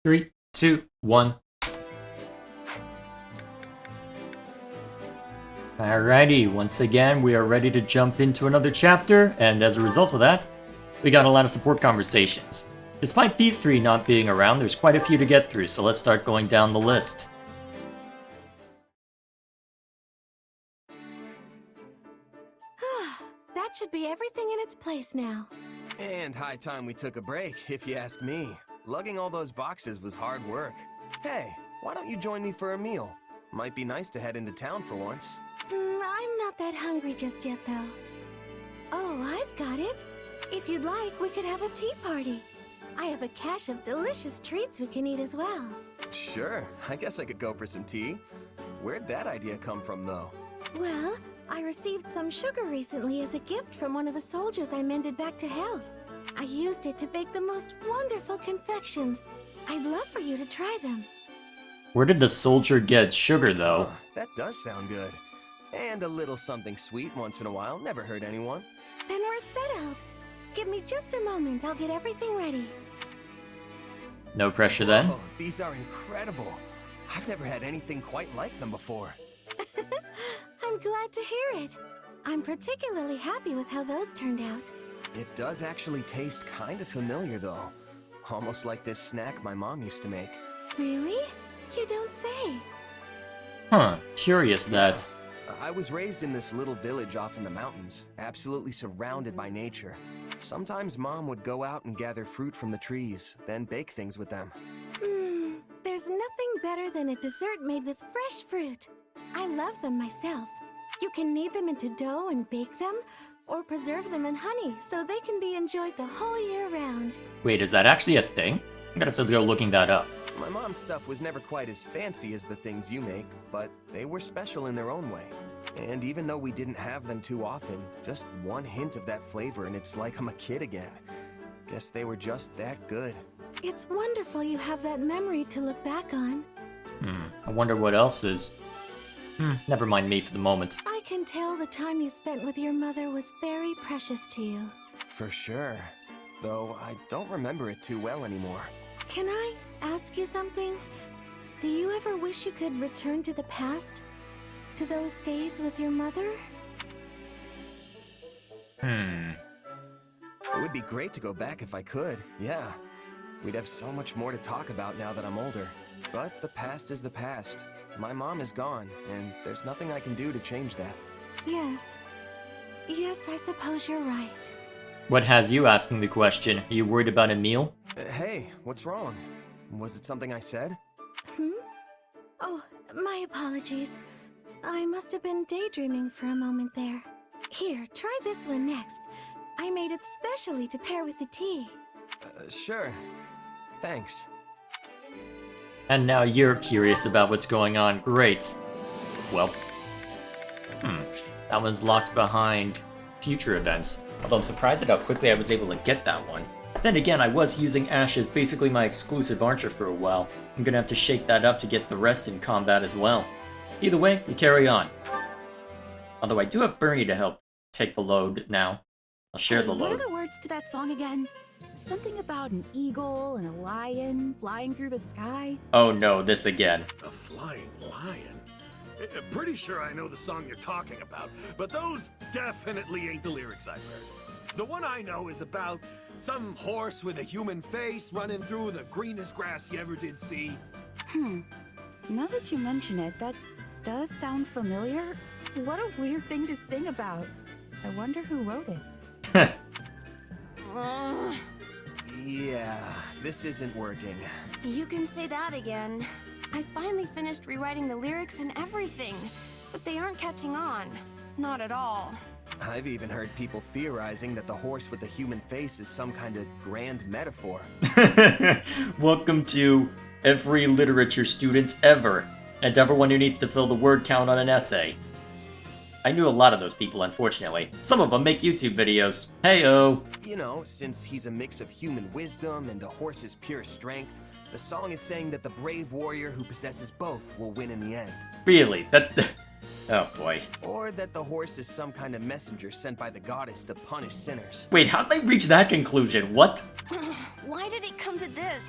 Three, two, one. Alrighty, once again, we are ready to jump into another chapter, and as a result of that, we got a lot of support conversations. Despite these three not being around, there's quite a few to get through, so let's start going down the list. That should be everything in its place now. And high time we took a break, if you ask me. Lugging all those boxes was hard work. Hey, why don't you join me for a meal? Might be nice to head into town for once. I'm not that hungry just yet, though. Oh, I've got it. If you'd like, we could have a tea party. I have a cache of delicious treats we can eat as well. Sure, I guess I could go for some tea. Where'd that idea come from, though? Well, I received some sugar recently as a gift from one of the soldiers I mended back to health. I used it to bake the most wonderful confections. I'd love for you to try them. Where did the soldier get sugar, though? That does sound good. And a little something sweet once in a while never hurt anyone. Then we're settled. Give me just a moment, I'll get everything ready. No pressure then? Oh, these are incredible. I've never had anything quite like them before. I'm glad to hear it. I'm particularly happy with how those turned out. It does actually taste kind of familiar, though. Almost like this snack my mom used to make. Really? You don't say. Huh, curious that. I was raised in this little village off in the mountains, absolutely surrounded by nature. Sometimes Mom would go out and gather fruit from the trees, then bake things with them. There's nothing better than a dessert made with fresh fruit. I love them myself. You can knead them into dough and bake them, or preserve them in honey so they can be enjoyed the whole year round. Wait, is that actually a thing? I'm gonna have to go looking that up. My mom's stuff was never quite as fancy as the things you make, but they were special in their own way. And even though we didn't have them too often, just one hint of that flavor and it's like I'm a kid again. Guess they were just that good. It's wonderful you have that memory to look back on. I wonder what else is. Never mind me for the moment. I can tell the time you spent with your mother was very precious to you. For sure. Though I don't remember it too well anymore. Can I ask you something? Do you ever wish you could return to the past? To those days with your mother? It would be great to go back if I could, yeah. We'd have so much more to talk about now that I'm older. But the past is the past. My mom is gone, and there's nothing I can do to change that. Yes. Yes, I suppose you're right. What has you asking the question? Are you worried about a meal? Hey, what's wrong? Was it something I said? Oh, my apologies. I must have been daydreaming for a moment there. Here, try this one next. I made it specially to pair with the tea. Sure. Thanks. And now you're curious about what's going on. Great. Well. That one's locked behind future events. Although I'm surprised at how quickly I was able to get that one. Then again, I was using Ash as basically my exclusive archer for a while. I'm gonna have to shake that up to get the rest in combat as well. Either way, we carry on. Although I do have Bernie to help take the load now. I'll share the What load. are the words to that song again? Something about an eagle and a lion flying through the sky? Oh no, this again. A flying lion? Pretty sure I know the song you're talking about, but those definitely ain't the lyrics I've heard. The one I know is about some horse with a human face running through the greenest grass you ever did see. Now that you mention it, that does sound familiar. What a weird thing to sing about. I wonder who wrote it. Yeah, this isn't working. You can say that again. I finally finished rewriting the lyrics and everything, but they aren't catching on. Not at all. I've even heard people theorizing that the horse with the human face is some kind of grand metaphor. Welcome to every literature student ever, and everyone who needs to fill the word count on an essay. I knew a lot of those people, unfortunately. Some of them make YouTube videos. Heyo! You know, since he's a mix of human wisdom and a horse's pure strength, the song is saying that the brave warrior who possesses both will win in the end. Really? That... Oh boy. Or that the horse is some kind of messenger sent by the goddess to punish sinners. Wait, how'd they reach that conclusion? What? Why did it come to this?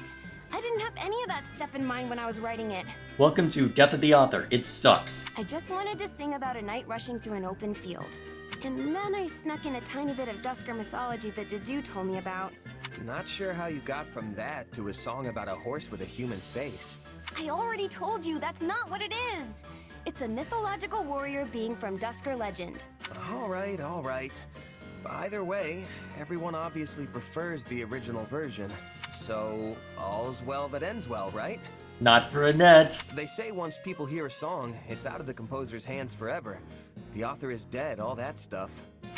I didn't have any of that stuff in mind when I was writing it. Welcome to Death of the Author. It sucks. I just wanted to sing about a knight rushing through an open field. And then I snuck in a tiny bit of Dusker mythology that Dedu told me about. Not sure how you got from that to a song about a horse with a human face. I already told you that's not what it is. It's a mythological warrior being from Dusker legend. All right, all right. Either way, everyone obviously prefers the original version. So, all's well that ends well, right? Not for Annette. They say once people hear a song, it's out of the composer's hands forever. The author is dead, all that stuff.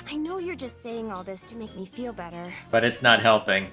I know you're just saying all this to make me feel better. But it's not helping.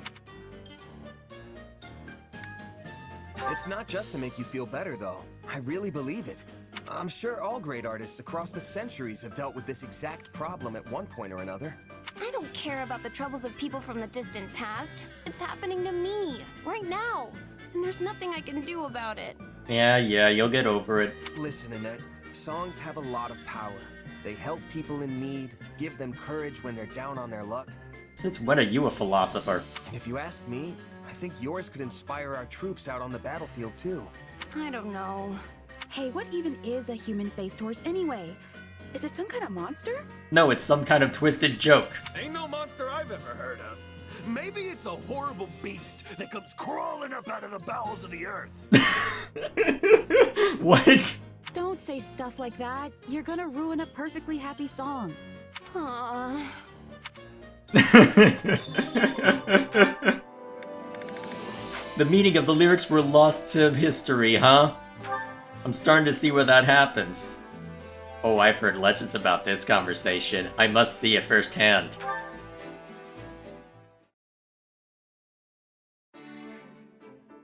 It's not just to make you feel better, though. I really believe it. I'm sure all great artists across the centuries have dealt with this exact problem at one point or another. I don't care about the troubles of people from the distant past. It's happening to me, right now. And there's nothing I can do about it. Yeah, you'll get over it. Listen, Annette, songs have a lot of power. They help people in need, give them courage when they're down on their luck. Since when are you a philosopher? And if you ask me, I think yours could inspire our troops out on the battlefield too. I don't know. Hey, what even is a human-faced horse anyway? Is it some kind of monster? No, it's some kind of twisted joke. Ain't no monster I've ever heard of. Maybe it's a horrible beast that comes crawling up out of the bowels of the earth. What? Don't say stuff like that. You're gonna ruin a perfectly happy song. Aww. The meaning of the lyrics were lost to history, huh? I'm starting to see where that happens. Oh, I've heard legends about this conversation. I must see it firsthand.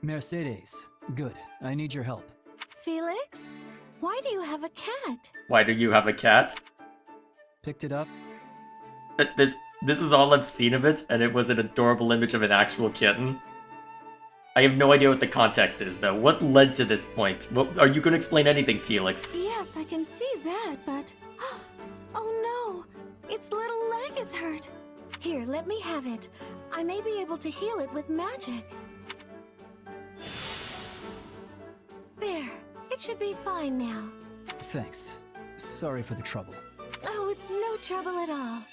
Mercedes. Good. I need your help. Felix? Why do you have a cat? Why do you have a cat? Picked it up. This is all I've seen of it, and it was an adorable image of an actual kitten. I have no idea what the context is, though. What led to this point? Are you going to explain anything, Felix? Yes, I can see that, but... Oh no! Its little leg is hurt! Here, let me have it. I may be able to heal it with magic. There. It should be fine now. Thanks. Sorry for the trouble. Oh, it's no trouble at all.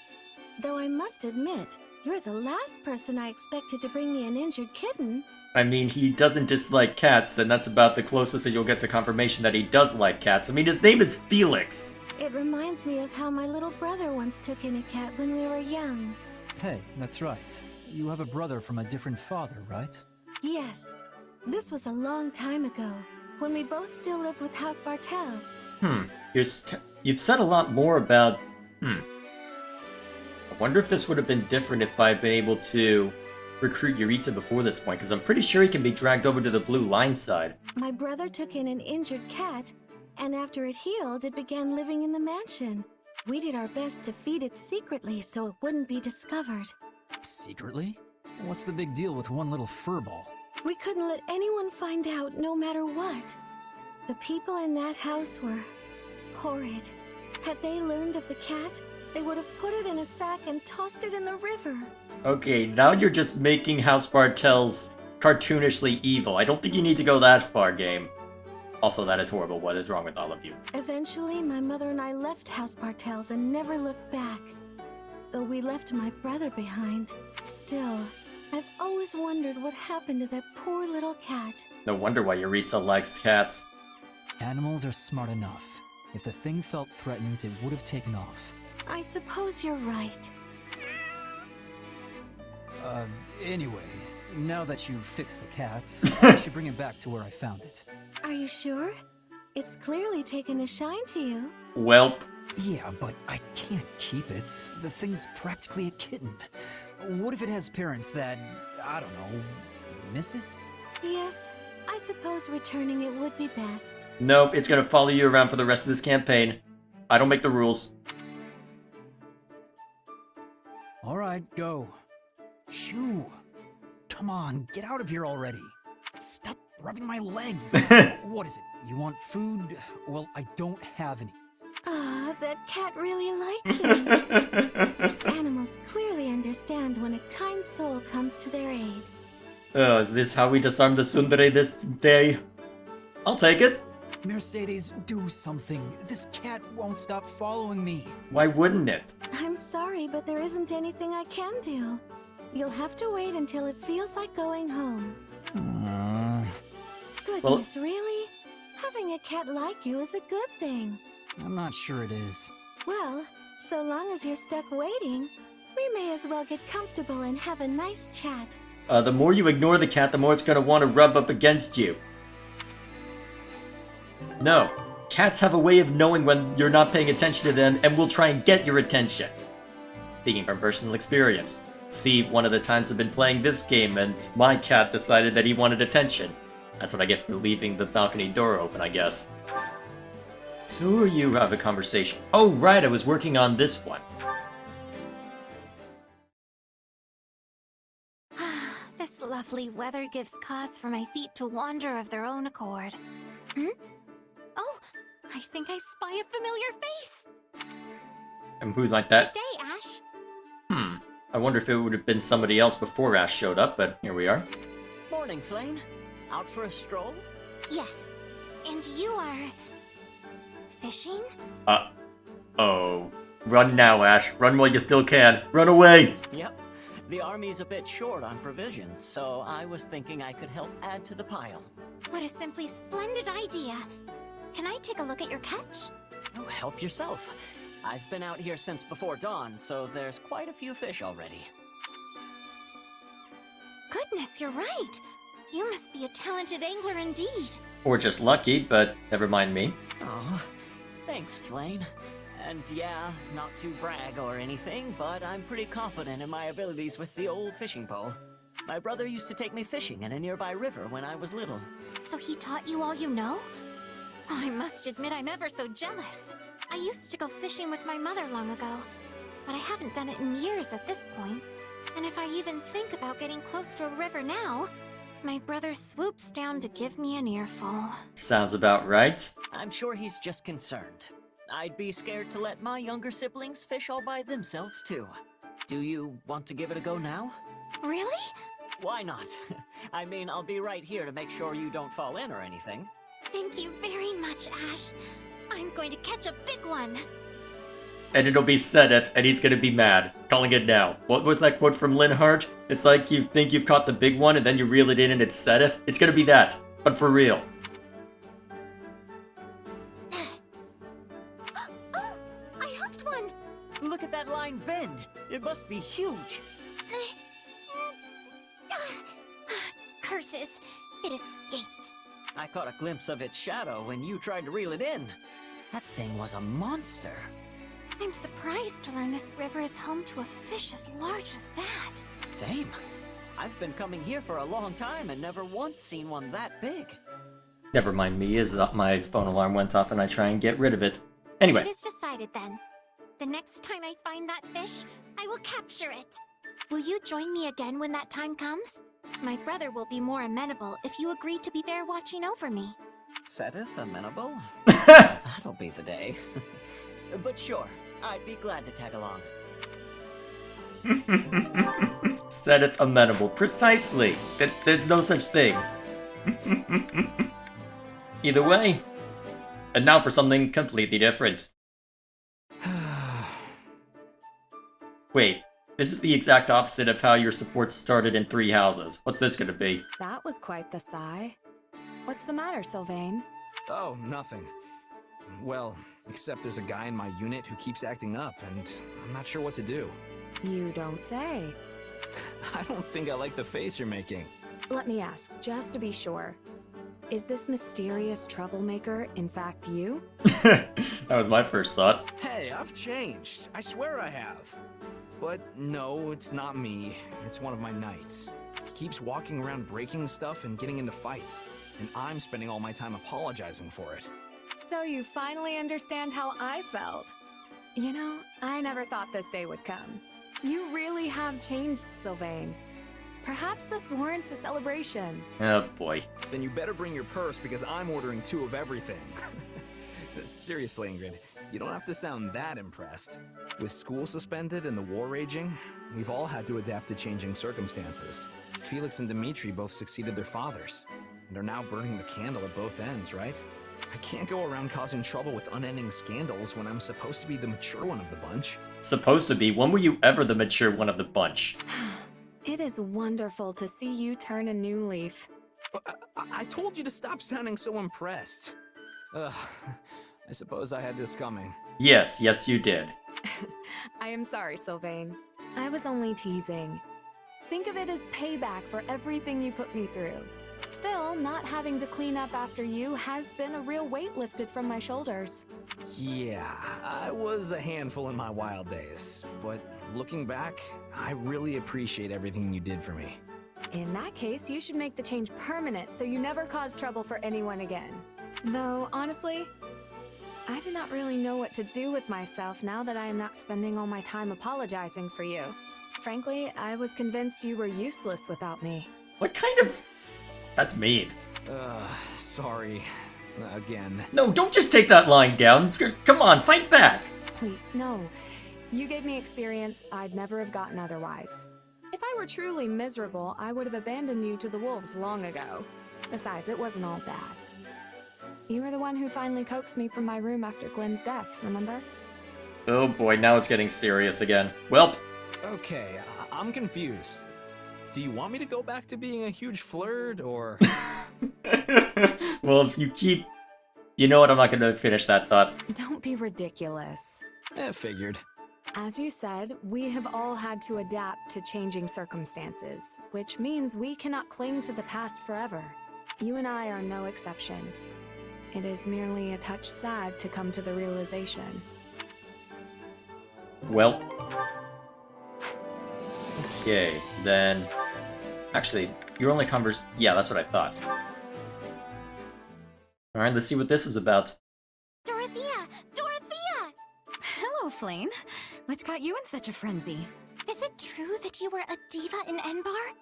Though I must admit, you're the last person I expected to bring me an injured kitten. I mean, he doesn't dislike cats, and that's about the closest that you'll get to confirmation that he does like cats. I mean, his name is Felix. It reminds me of how my little brother once took in a cat when we were young. Hey, that's right. You have a brother from a different father, right? Yes. This was a long time ago, when we both still lived with House Bartels. You've said a lot more about... I wonder if this would have been different if I'd been able to recruit Yuritsa before this point, because I'm pretty sure he can be dragged over to the blue line side. My brother took in an injured cat, and after it healed, it began living in the mansion. We did our best to feed it secretly so it wouldn't be discovered. Secretly? What's the big deal with one little furball? We couldn't let anyone find out, no matter what. The people in that house were horrid. Had they learned of the cat, they would have put it in a sack and tossed it in the river. Okay, now you're just making House Bartels cartoonishly evil. I don't think you need to go that far, game. Also, that is horrible. What is wrong with all of you? Eventually, my mother and I left House Bartels and never looked back. Though we left my brother behind. Still, I've always wondered what happened to that poor little cat. No wonder why Yuritsa likes cats. Animals are smart enough. If the thing felt threatened, it would have taken off. I suppose you're right. Anyway, now that you've fixed the cat, I should bring it back to where I found it. Are you sure? It's clearly taken a shine to you. Welp. Yeah, but I can't keep it. The thing's practically a kitten. What if it has parents that, I don't know, miss it? Yes, I suppose returning it would be best. Nope, it's gonna follow you around for the rest of this campaign. I don't make the rules. Alright, go. Shoo! Come on, get out of here already. Stop rubbing my legs. What is it? You want food? Well, I don't have any. Ah, that cat really likes him. Animals clearly understand when a kind soul comes to their aid. Oh, is this how we disarm the tsundere this day? I'll take it. Mercedes, do something. This cat won't stop following me. Why wouldn't it? I'm sorry, but there isn't anything I can do. You'll have to wait until it feels like going home. Goodness, really? Having a cat like you is a good thing. I'm not sure it is. Well, so long as you're stuck waiting, we may as well get comfortable and have a nice chat. The more you ignore the cat, the more it's gonna want to rub up against you. No. Cats have a way of knowing when you're not paying attention to them and will try and get your attention. Speaking from personal experience. See, one of the times I've been playing this game and my cat decided that he wanted attention. That's what I get for leaving the balcony door open, I guess. So who are you to have a conversation? Oh right, I was working on this one. This lovely weather gives cause for my feet to wander of their own accord. Oh, I think I spy a familiar face. And who like that? Good day, Ash. I wonder if it would have been somebody else before Ash showed up, but here we are. Morning, Flame. Out for a stroll? Yes. And you are... fishing? Oh. Run now, Ash. Run while you still can. Run away! Yep. The army's a bit short on provisions, so I was thinking I could help add to the pile. What a simply splendid idea. Can I take a look at your catch? Oh, help yourself. I've been out here since before dawn, so there's quite a few fish already. Goodness, you're right. You must be a talented angler indeed. Or just lucky, but never mind me. Oh, thanks, Flame. And yeah, not to brag or anything, but I'm pretty confident in my abilities with the old fishing pole. My brother used to take me fishing in a nearby river when I was little. So he taught you all you know? Oh, I must admit I'm ever so jealous. I used to go fishing with my mother long ago, but I haven't done it in years at this point. And if I even think about getting close to a river now, my brother swoops down to give me an earful. Sounds about right. I'm sure he's just concerned. I'd be scared to let my younger siblings fish all by themselves, too. Do you want to give it a go now? Really? Why not? I mean, I'll be right here to make sure you don't fall in or anything. Thank you very much, Ash. I'm going to catch a big one. And it'll be Sedith, and he's gonna be mad. Calling it now. What was that quote from Linhart? It's like you think you've caught the big one, and then you reel it in and it's Sedith. It's gonna be that, but for real. Oh, I hooked one! Look at that line bend. It must be huge. Curses, it escaped. I caught a glimpse of its shadow when you tried to reel it in. That thing was a monster. I'm surprised to learn this river is home to a fish as large as that. Same. I've been coming here for a long time and never once seen one that big. Never mind me, as my phone alarm went off and I try and get rid of it. Anyway. It is decided then. The next time I find that fish, I will capture it. Will you join me again when that time comes? My brother will be more amenable if you agree to be there watching over me. Sedith amenable? That'll be the day. But sure, I'd be glad to tag along. Sedith amenable. Precisely. There's no such thing. Either way. And now for something completely different. Wait. This is the exact opposite of how your support started in 3 houses. What's this gonna be? That was quite the sigh. What's the matter, Sylvain? Oh, nothing. Well, except there's a guy in my unit who keeps acting up, and I'm not sure what to do. You don't say. I don't think I like the face you're making. Let me ask, just to be sure. Is this mysterious troublemaker in fact you? That was my first thought. Hey, I've changed. I swear I have. But no, it's not me. It's one of my knights. He keeps walking around breaking stuff and getting into fights, and I'm spending all my time apologizing for it. So you finally understand how I felt. You know, I never thought this day would come. You really have changed, Sylvain. Perhaps this warrants a celebration. Oh boy. Then you better bring your purse because I'm ordering 2 of everything. Seriously, Ingrid, You don't have to sound that impressed. With school suspended and the war raging, we've all had to adapt to changing circumstances. Felix and Dimitri both succeeded their fathers, and are now burning the candle at both ends, right? I can't go around causing trouble with unending scandals when I'm supposed to be the mature one of the bunch. Supposed to be? When were you ever the mature one of the bunch? It is wonderful to see you turn a new leaf. I told you to stop sounding so impressed. Ugh, I suppose I had this coming. Yes, you did. I am sorry, Sylvain. I was only teasing. Think of it as payback for everything you put me through. Still, not having to clean up after you has been a real weight lifted from my shoulders. Yeah, I was a handful in my wild days, but looking back, I really appreciate everything you did for me. In that case, you should make the change permanent so you never cause trouble for anyone again. Though, honestly, I do not really know what to do with myself now that I am not spending all my time apologizing for you. Frankly, I was convinced you were useless without me. What kind of... That's mean. Sorry. Again. No, don't just take that line down. Come on, fight back! Please, no. You gave me experience I'd never have gotten otherwise. If I were truly miserable, I would have abandoned you to the wolves long ago. Besides, it wasn't all bad. You were the one who finally coaxed me from my room after Glenn's death, remember? Oh boy, now it's getting serious again. Welp. Okay, I'm confused. Do you want me to go back to being a huge flirt, or...? Well, if you keep... You know what, I'm not gonna finish that thought. Don't be ridiculous. Figured. As you said, we have all had to adapt to changing circumstances, which means we cannot cling to the past forever. You and I are no exception. It is merely a touch sad to come to the realization. Well. Okay, then... Actually, your only Yeah, that's what I thought. Alright, let's see what this is about. Dorothea! Dorothea! Hello, Flame. What's got you in such a frenzy? Is it true that you were a diva in Enbar?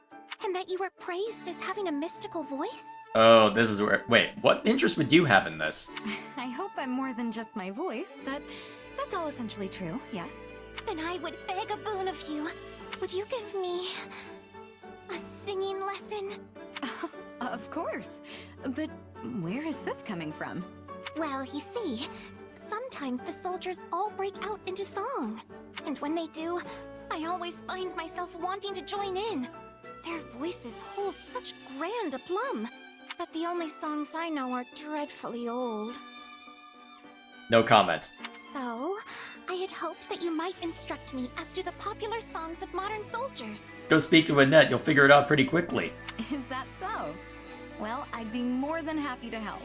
And that you were praised as having a mystical voice? Oh, this is where... Wait, what interest would you have in this? I hope I'm more than just my voice, but that's all essentially true, yes. Then I would beg a boon of you. Would you give me... a singing lesson? Of course. But where is this coming from? Well, you see, sometimes the soldiers all break out into song. And when they do, I always find myself wanting to join in. Their voices hold such grand aplomb. But the only songs I know are dreadfully old. No comment. So, I had hoped that you might instruct me as to the popular songs of modern soldiers. Go speak to Annette, you'll figure it out pretty quickly. Is that so? Well, I'd be more than happy to help.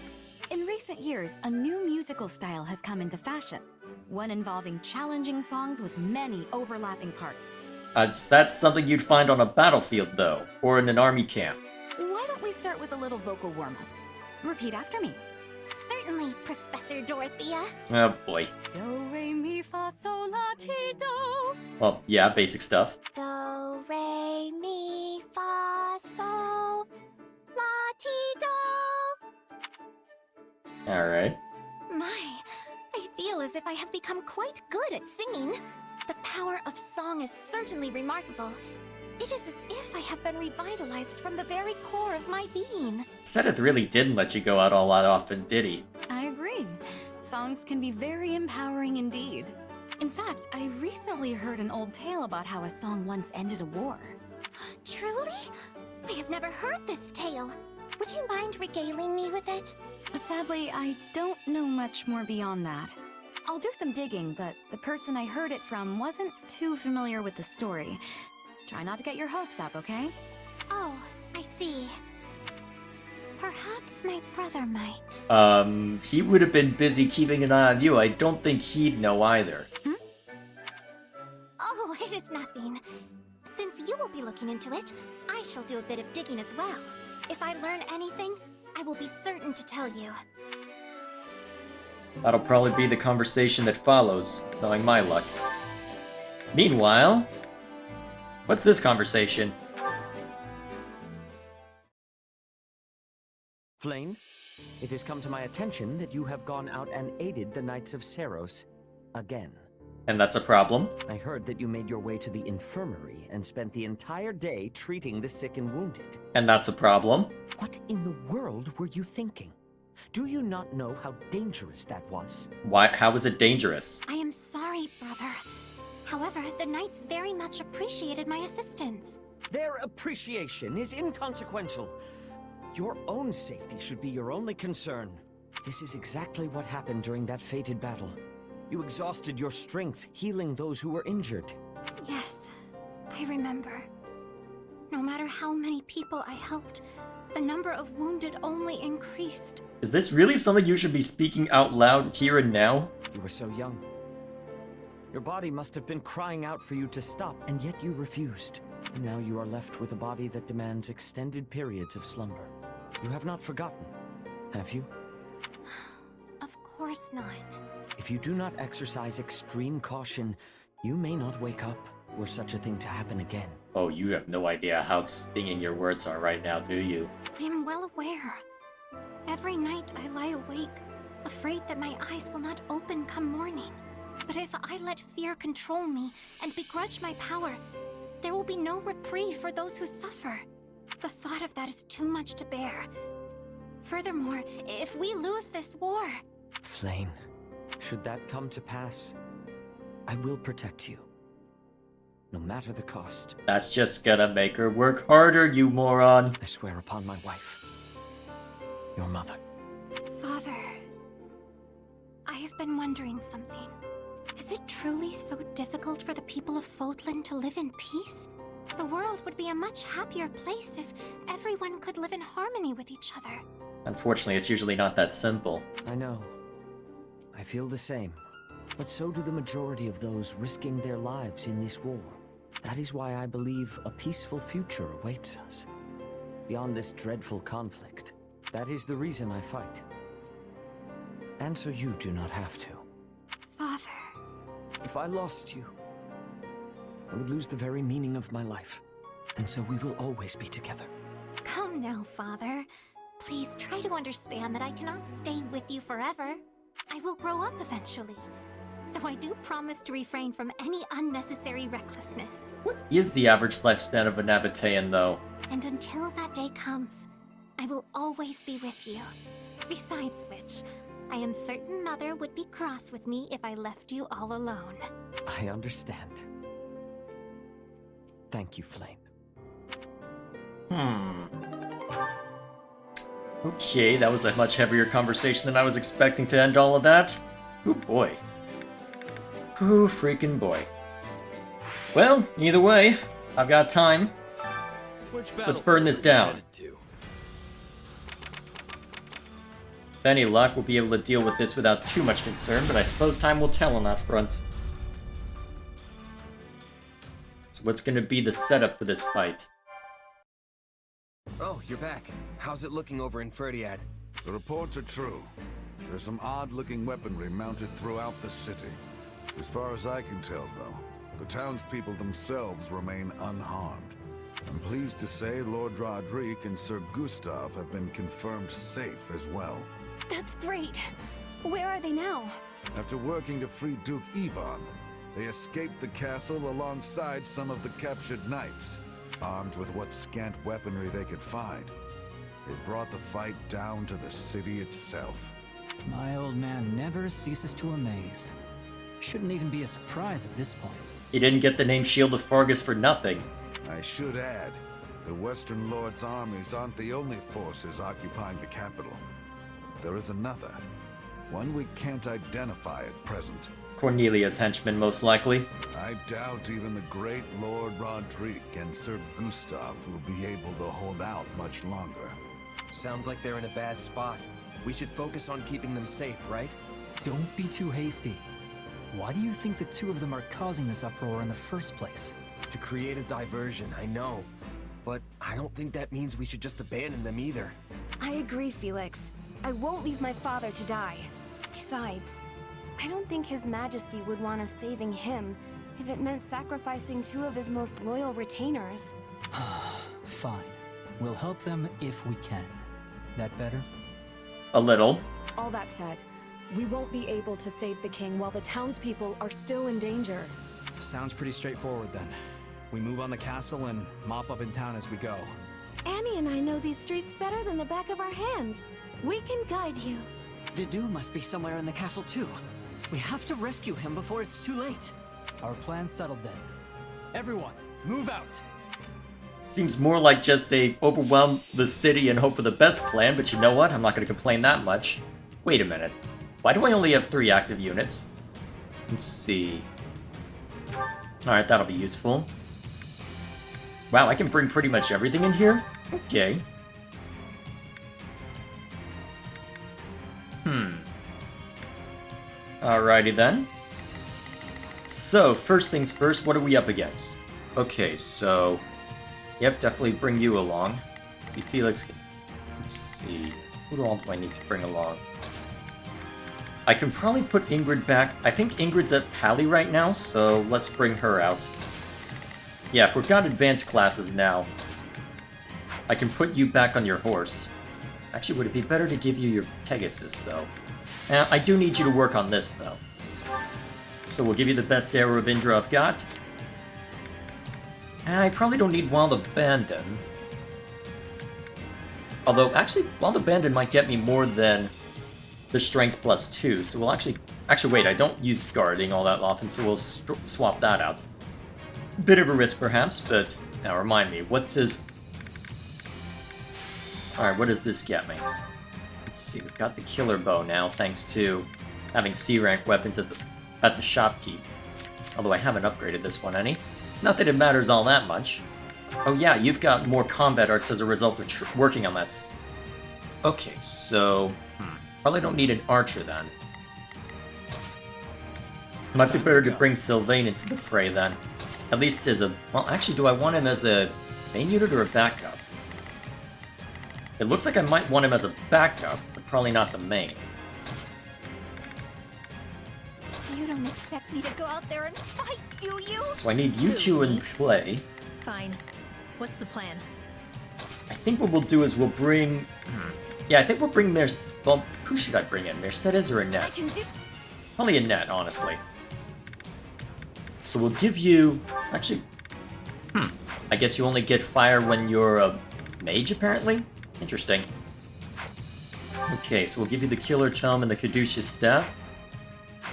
In recent years, a new musical style has come into fashion. One involving challenging songs with many overlapping parts. That's something you'd find on a battlefield, though, or in an army camp. Why don't we start with a little vocal warm-up? Repeat after me. Certainly, Professor Dorothea. Oh boy. Do, re, mi, fa, sol, la, ti, do. Well, yeah, basic stuff. Do, re, mi, fa, sol, la, ti, do. Alright. My, I feel as if I have become quite good at singing. The power of song is certainly remarkable. It is as if I have been revitalized from the very core of my being. Seth really didn't let you go out all that often, did he? I agree. Songs can be very empowering indeed. In fact, I recently heard an old tale about how a song once ended a war. Truly? I have never heard this tale. Would you mind regaling me with it? Sadly, I don't know much more beyond that. I'll do some digging, but the person I heard it from wasn't too familiar with the story. Try not to get your hopes up, okay? Oh, I see. Perhaps my brother might. He would have been busy keeping an eye on you. I don't think he'd know either. Oh, it is nothing. Since you will be looking into it, I shall do a bit of digging as well. If I learn anything, I will be certain to tell you. That'll probably be the conversation that follows, knowing my luck. Meanwhile... What's this conversation? Flame, it has come to my attention that you have gone out and aided the Knights of Seros again. And that's a problem. I heard that you made your way to the infirmary and spent the entire day treating the sick and wounded. And that's a problem. What in the world were you thinking? Do you not know how dangerous that was? Why? How is it dangerous? I am sorry, brother. However, the knights very much appreciated my assistance. Their appreciation is inconsequential. Your own safety should be your only concern. This is exactly what happened during that fated battle. You exhausted your strength, healing those who were injured. Yes, I remember. No matter how many people I helped, the number of wounded only increased. Is this really something you should be speaking out loud here and now? You were so young. Your body must have been crying out for you to stop, and yet you refused. And now you are left with a body that demands extended periods of slumber. You have not forgotten, have you? Of course not. If you do not exercise extreme caution, you may not wake up were such a thing to happen again. Oh, you have no idea how stinging your words are right now, do you? I am well aware. Every night I lie awake, afraid that my eyes will not open come morning. But if I let fear control me and begrudge my power, there will be no reprieve for those who suffer. The thought of that is too much to bear. Furthermore, if we lose this war... Flame, should that come to pass, I will protect you. No matter the cost. That's just gonna make her work harder, you moron. I swear upon my wife. Your mother. Father, I have been wondering something. Is it truly so difficult for the people of Fodlan to live in peace? The world would be a much happier place if everyone could live in harmony with each other. Unfortunately, it's usually not that simple. I know. I feel the same. But so do the majority of those risking their lives in this war. That is why I believe a peaceful future awaits us. Beyond this dreadful conflict. That is the reason I fight. And so you do not have to. Father... If I lost you, I would lose the very meaning of my life. And so we will always be together. Come now, Father. Please try to understand that I cannot stay with you forever. I will grow up eventually. Though I do promise to refrain from any unnecessary recklessness. What is the average lifespan of an Nabatean, though? And until that day comes, I will always be with you. Besides which, I am certain Mother would be cross with me if I left you all alone. I understand. Thank you, Flame. Okay, that was a much heavier conversation than I was expecting to end all of that. Ooh, boy. Ooh, freaking boy. Well, either way, I've got time. Let's burn this down. With any luck, we'll be able to deal with this without too much concern, but I suppose time will tell on that front. So what's gonna be the setup for this fight? Oh, you're back. How's it looking over in Fhirdiad? The reports are true. There's some odd-looking weaponry mounted throughout the city. As far as I can tell, though, the townspeople themselves remain unharmed. I'm pleased to say Lord Roderick and Sir Gustav have been confirmed safe as well. That's great. Where are they now? After working to free Duke Ivan, they escaped the castle alongside some of the captured knights, armed with what scant weaponry they could find. They brought the fight down to the city itself. My old man never ceases to amaze. Shouldn't even be a surprise at this point. He didn't get the name Shield of Fargus for nothing. I should add, the Western Lord's armies aren't the only forces occupying the capital. There is another, one we can't identify at present. Cornelia's henchmen, most likely. I doubt even the great Lord Roderick and Sir Gustav will be able to hold out much longer. Sounds like they're in a bad spot. We should focus on keeping them safe, right? Don't be too hasty. Why do you think the two of them are causing this uproar in the first place? To create a diversion, I know. But I don't think that means we should just abandon them either. I agree, Felix. I won't leave my father to die. Besides, I don't think His Majesty would want us saving him if it meant sacrificing two of his most loyal retainers. Fine. We'll help them if we can. That better? A little. All that said, we won't be able to save the king while the townspeople are still in danger. Sounds pretty straightforward then. We move on the castle and mop up in town as we go. Annie and I know these streets better than the back of our hands. We can guide you. Didu must be somewhere in the castle too. We have to rescue him before it's too late. Our plan's settled then. Everyone, move out! Seems more like just a overwhelm the city and hope for the best plan, but you know what? I'm not going to complain that much. Wait a minute. Why do I only have 3 active units? Let's see. Alright, that'll be useful. Wow, I can bring pretty much everything in here? Okay. Alrighty then. So, first things first, what are we up against? Okay, so... Yep, definitely bring you along. Let's see, Felix... Let's see... Who all do I need to bring along? I can probably put Ingrid back. I think Ingrid's at Pally right now, so let's bring her out. Yeah, if we've got advanced classes now, I can put you back on your horse. Actually, would it be better to give you your Pegasus, though? I do need you to work on this, though. So we'll give you the best arrow of Indra I've got. And I probably don't need Wild Abandon. Although, actually, Wild Abandon might get me more than the Strength +2, so we'll actually... Actually, wait, I don't use Guarding all that often, so we'll swap that out. Bit of a risk, perhaps, but... Now, remind me, what does... Alright, what does this get me? Let's see, we've got the Killer Bow now, thanks to having C-rank weapons at the shopkeep. Although I haven't upgraded this one any. Not that it matters all that much. Oh yeah, you've got more combat arts as a result of working on that. Okay, so... Probably don't need an archer then. Might be better to bring Sylvain into the fray then. At least as a... Well, actually, do I want him as a main unit or a backup? It looks like I might want him as a backup, but probably not the main. You don't expect me to go out there and fight, do you? So I need you two in play. Fine. What's the plan? I think what we'll do is we'll bring... Yeah, I think we'll bring Well, who should I bring in? Mercedes or Annette? Probably Annette, honestly. So we'll give you... Actually... I guess you only get fire when you're a mage, apparently? Interesting. Okay, so we'll give you the Killer Tome and the Caduceus Staff.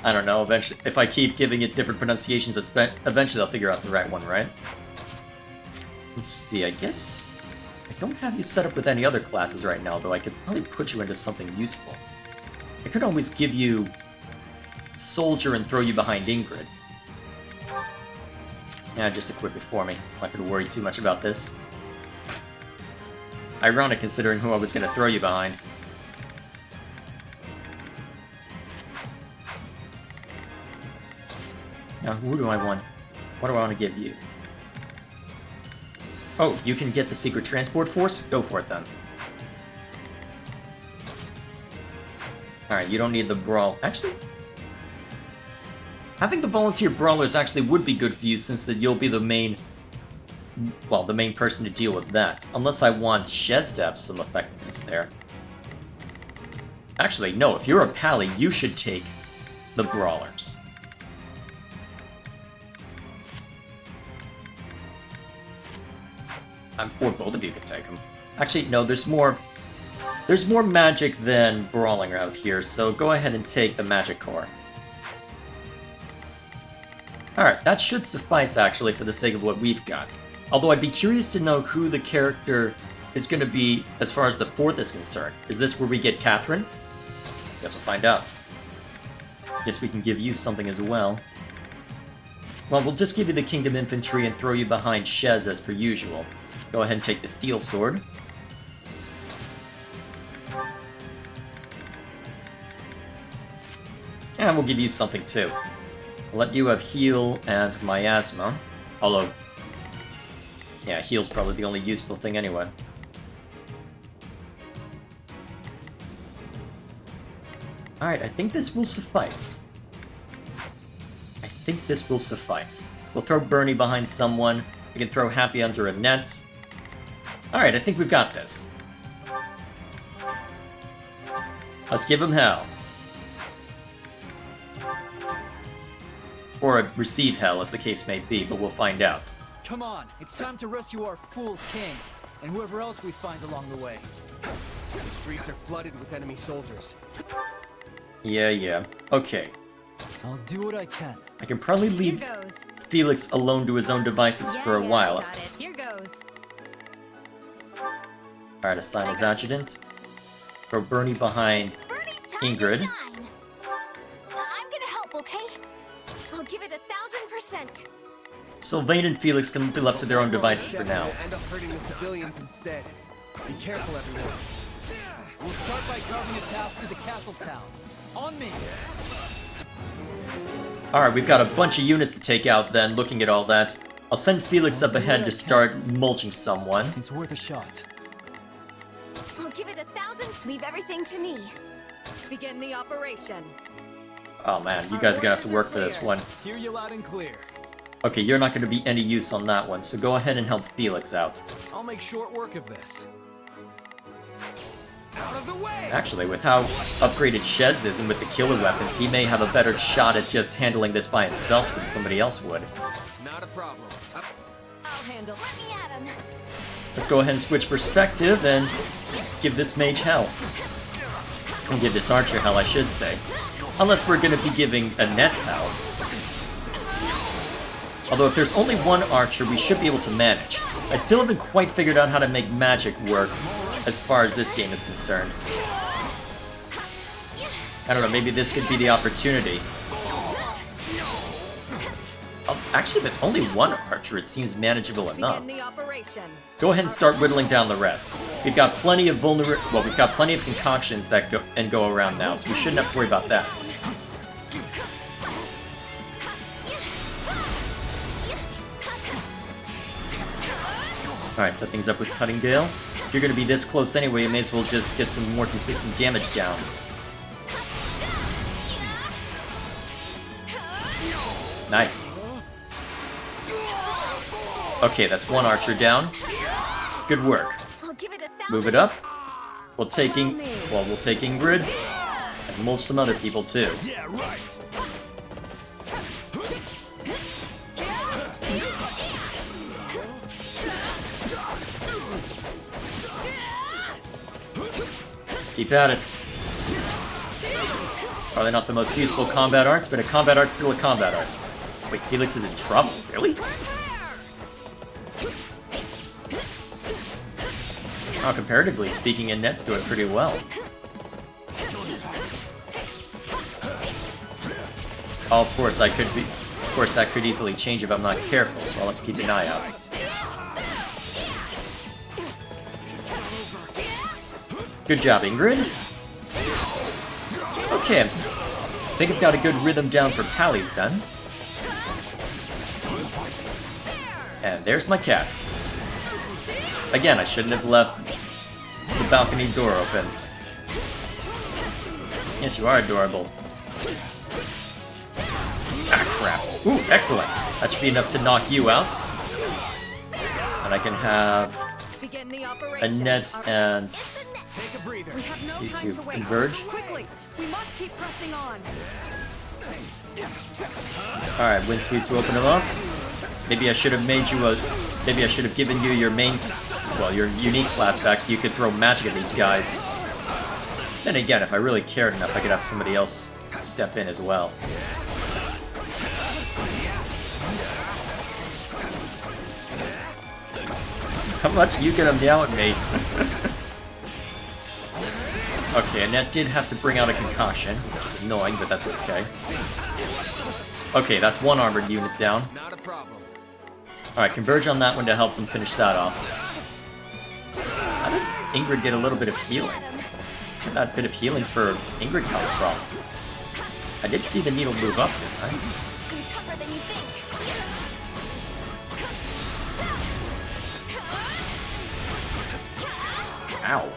I don't know, eventually... If I keep giving it different pronunciations, eventually I'll figure out the right one, right? Let's see, I guess... I don't have you set up with any other classes right now, though I could probably put you into something useful. I could always give you Soldier and throw you behind Ingrid. Yeah, just equip it for me. I'm not going to worry too much about this. Ironic considering who I was going to throw you behind. Now, who do I want? What do I want to give you? Oh, you can get the Secret Transport Force? Go for it, then. Alright, you don't need the Brawl. Actually, having the Volunteer Brawlers actually would be good for you, since that you'll be the main... Well, the main person to deal with that. Unless I want Shez to have some effectiveness there. Actually, no, if you're a Pally, you should take the Brawlers. Or both of you can take them. Actually, no, there's more magic than brawling out here, so go ahead and take the magic core. Alright, that should suffice, actually, for the sake of what we've got. Although I'd be curious to know who the character is going to be as far as the 4th is concerned. Is this where we get Catherine? Guess we'll find out. Guess we can give you something as well. Well, we'll just give you the Kingdom Infantry and throw you behind Shez as per usual. Go ahead and take the Steel Sword. And we'll give you something too. I'll let you have Heal and Miasma. Although, yeah, Heal's probably the only useful thing anyway. Alright, I think this will suffice. I think this will suffice. We'll throw Bernie behind someone. We can throw Happy under a net. Alright, I think we've got this. Let's give him hell. Or receive hell, as the case may be, but we'll find out. Come on, it's time to rescue our fool king, and whoever else we find along the way. The streets are flooded with enemy soldiers. Yeah. Okay. I'll do what I can. I can probably leave Felix alone to his own devices for a while. Got it. Here goes. Alright, assign his adjutant. Throw Bernie behind Ingrid. I'm gonna help, okay? I'll give it 1,000%. Sylvain and Felix can be left to their own devices for now. End up hurting the civilians instead. Be careful, everyone. We'll start by carving a path to the castle town. On me! Alright, we've got a bunch of units to take out then, looking at all that. I'll send Felix up ahead to start mulching someone. It's worth a shot. I'll give it 1,000. Leave everything to me. Begin the operation. Oh man, you guys are gonna have to work for this one. Hear you loud and clear. Okay, you're not gonna be any use on that one, so go ahead and help Felix out. I'll make short work of this. Out of the way! Actually, with how upgraded Shez is and with the killer weapons, he may have a better shot at just handling this by himself than somebody else would. Not a problem. I'll handle. Let me at him. Let's go ahead and switch perspective and give this mage hell. And give this archer hell, I should say. Unless we're gonna be giving Annette hell. Although if there's only one archer, we should be able to manage. I still haven't quite figured out how to make magic work as far as this game is concerned. I don't know, maybe this could be the opportunity. Oh, actually, if it's only one archer, it seems manageable enough. Begin the operation. Go ahead and start whittling down the rest. We've got plenty of we've got plenty of concoctions that go around now, so we shouldn't have to worry about that. Alright, set things up with Cutting Gale. If you're gonna be this close anyway, you may as well just get some more consistent damage down. Nice. Okay, that's one archer down. Good work. Move it up. We'll take Ingrid and mulch some other people too. Yeah, right. Keep at it. Probably not the most useful combat arts, but a combat art's still a combat art. Wait, Felix is in trouble? Really? Oh, comparatively speaking, Annette's doing pretty well. Oh, of course, that could easily change if I'm not careful, so I'll have to keep an eye out. Good job, Ingrid. Okay, I think I've got a good rhythm down for Pally's then. And there's my cat. Again, I shouldn't have left the balcony door open. Yes, you are adorable. Ah, crap. Ooh, excellent. That should be enough to knock you out. And I can have Annette and We have no you time two to wait. converge. Quickly, we must keep pressing on. Alright, wind sweep to open them up. Maybe I should have made you a... Maybe I should have given you your main... Well, your unique class back so you could throw magic at these guys. Then again, if I really cared enough, I could have somebody else step in as well. How much are you gonna meow at me? Okay, Annette did have to bring out a concoction, which is annoying, but that's okay. Okay, that's one armored unit down. Not a problem. Alright, converge on that one to help them finish that off. How did Ingrid get a little bit of healing? Where did that bit of healing for Ingrid come from? I did see the needle move up, didn't I? I'm tougher than you think. Ow.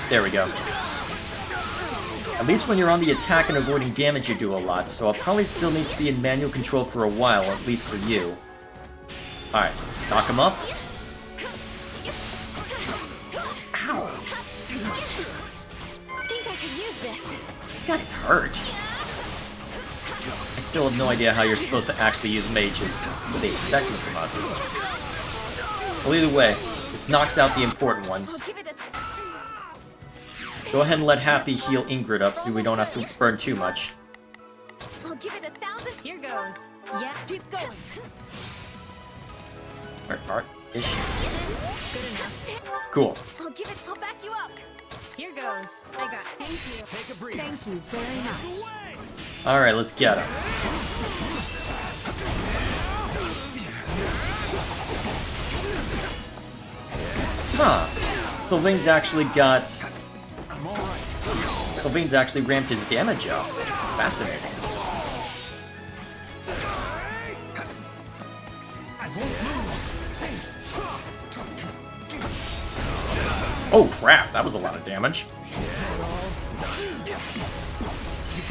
There we go. At least when you're on the attack and avoiding damage, you do a lot, so I'll probably still need to be in manual control for a while, at least for you. Alright, knock him up. guy's hurt. I still have no idea how you're supposed to actually use mages. What they expecting from us. Well, either way, this knocks out the important ones. Go ahead and let Happy heal Ingrid up so we don't have to burn too much. I'll give it 1,000. Here goes. Yeah, keep going. Where is she? Good enough. Cool. I'll back you up. Here goes. I got. Thank you. Take a breather. Thank you very much. Alright, let's get him. Huh. Sylvain's actually got... Sylvain's actually ramped his damage up. Fascinating. Oh crap, that was a lot of damage.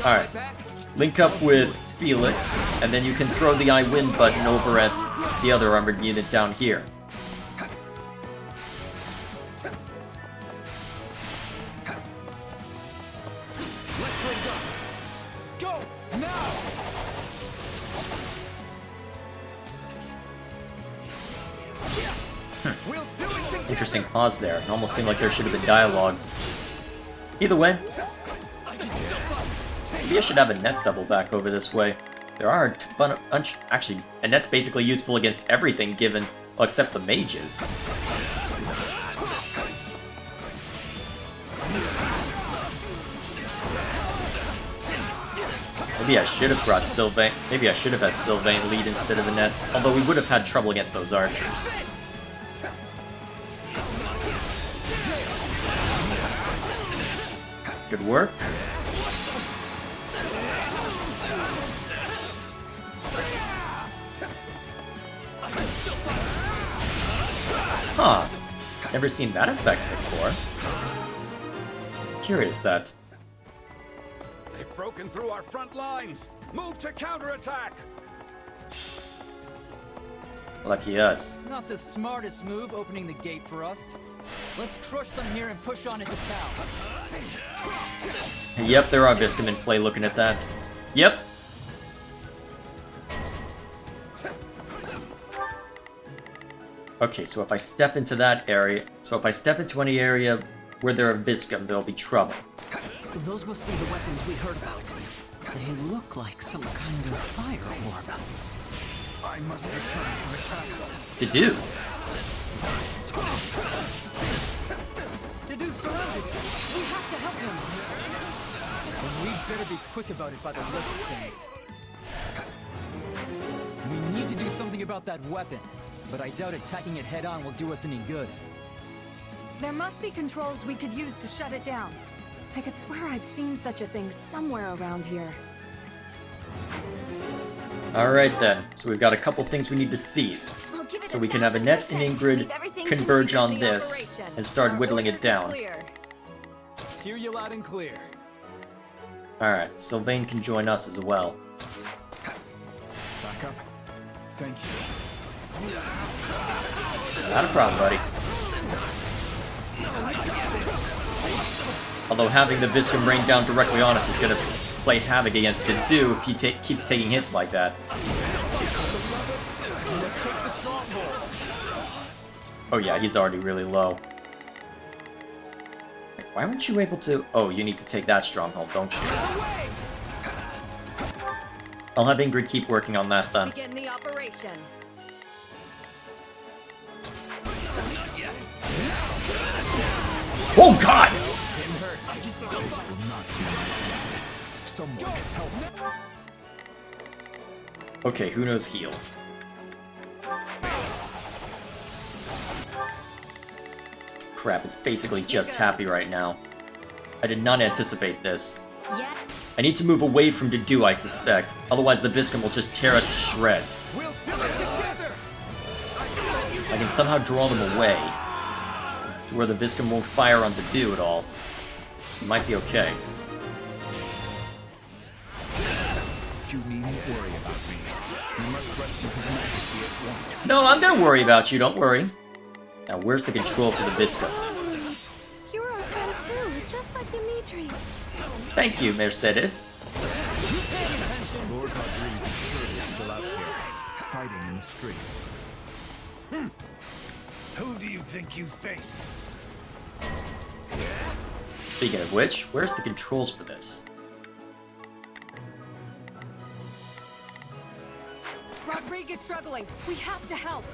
Alright. Link up with Felix, and then you can throw the I win button over at the other armored unit down here. Go now. Interesting pause there. It almost seemed like there should have been dialogue. Either way, maybe I should have a net double back over this way. There are a bunch... Actually, a net's basically useful against everything given... Well, except the mages. Maybe I should have brought Sylvain... Maybe I should have had Sylvain lead instead of a net. Although we would have had trouble against those archers. Good work. Huh. Never seen that effect before. Curious that. They've broken through our front lines. Move to counterattack. Lucky us. Not the smartest move opening the gate for us. Let's crush them here and push on into town. Yep, there are Viscum in play looking at that. Yep. Okay, so if I step into that area... So if I step into any area where there are Viscum, there'll be trouble. Those must be the weapons we heard about. They look like some kind of fire orb. I must return to the castle. To do. They do surrounded. We have to help him. And we'd better be quick about it by the look of things. We need to do something about that weapon, but I doubt attacking it head-on will do us any good. There must be controls we could use to shut it down. I could swear I've seen such a thing somewhere around here. Alright then, so we've got a couple things we need to seize. So we can have Annette and Ingrid converge on this and start whittling it down. Hear you loud and clear. Alright, Sylvain can join us as well. Back up. Thank you. Not a problem, buddy. Although having the Viscum rain down directly on us is gonna play havoc against Dedu if he keeps taking hits like that. Oh yeah, he's already really low. Why weren't you able to... Oh, you need to take that stronghold, don't you? I'll have Ingrid keep working on that then. Begin the operation. Oh god! Okay, who knows heal? Crap, it's basically just Happy right now. I did not anticipate this. I need to move away from Dedu, I suspect. Otherwise the Viscum will just tear us to shreds. I can somehow draw them away to where the Viscum won't fire on Dedu at all. It might be okay. You needn't worry about me. You must rescue His Majesty at once. No, I'm gonna worry about you, don't worry. Now, where's the control for the Viscum? You're our friend too, just like Dimitri. Thank you, Mercedes. Lord Rodriguez is surely still out here, fighting in the streets. Who do you think you face? Speaking of which, where's the controls for this? Rodriguez is struggling. We have to help.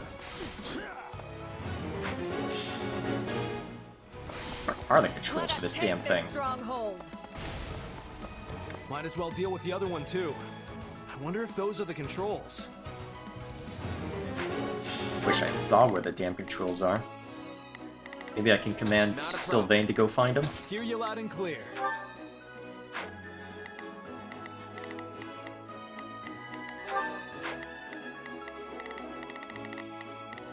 Where are the controls for this damn thing? Stronghold. Might as well deal with the other one too. I wonder if those are the controls. Wish I saw where the damn controls are. Maybe I can command Sylvain to go find them? Hear you loud and clear.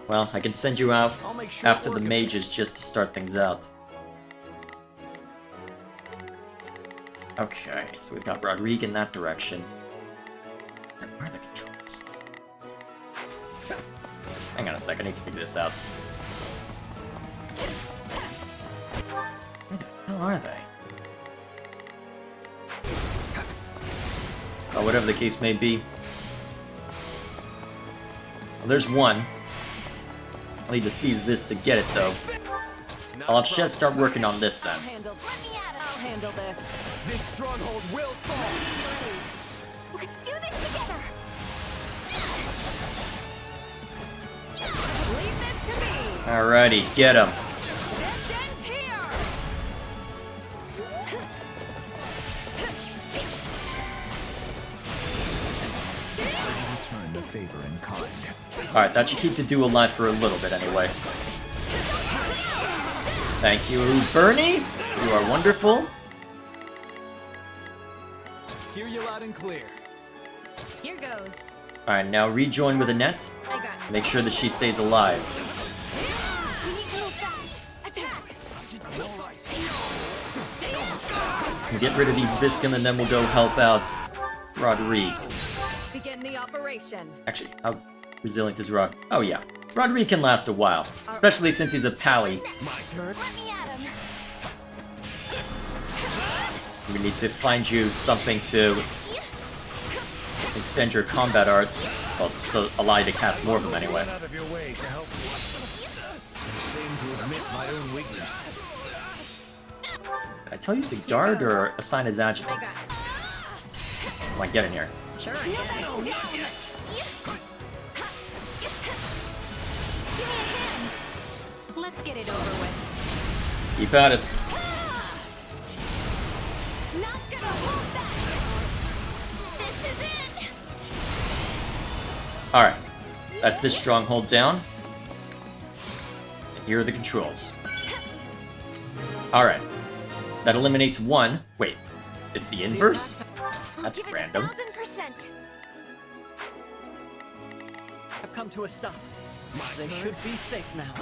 Well, I can send you out I'll make sure after the mages just to start things out. Okay, so we've got Rodrigue in that direction. Where are the controls? Hang on a sec, I need to figure this out. Where the hell are they? Oh, whatever the case may be. Well, there's one. I'll need to seize this to get it, though. I'll have Shez start working on this, then. I'll handle this. This stronghold will fall! Let's do this together! Leave this to me. Alrighty, get him. This ends here. Return the favor in kind. Alright, that should keep the duo alive for a little bit anyway. Thank you, Bernie! You are wonderful. Hear you loud and clear. Here goes. Alright, now rejoin with Annette. I got it. Make sure that she stays alive. We need to move fast! Attack! We'll get rid of these Viscum and then we'll go help out Rodrigue. Begin the operation. Actually, how resilient is Rod? Oh yeah. Rodrigue can last a while, especially since he's a pally. My turn? Let me at him! We need to find you something to extend your combat arts. Well, so allow you to cast more of them anyway. Out of your way to help me. I'm ashamed to admit my own weakness. Did I tell you to guard or assign as adjutant? Come on, get in here. Sure, I guess. Give me a hand! Let's get it over with. Keep at it. Not gonna hold back! This is it! Alright. That's this stronghold down. And here are the controls. Alright. That eliminates one. Wait. It's the inverse? That's Give it random. 1000%. I've come to a stop. They should be safe now.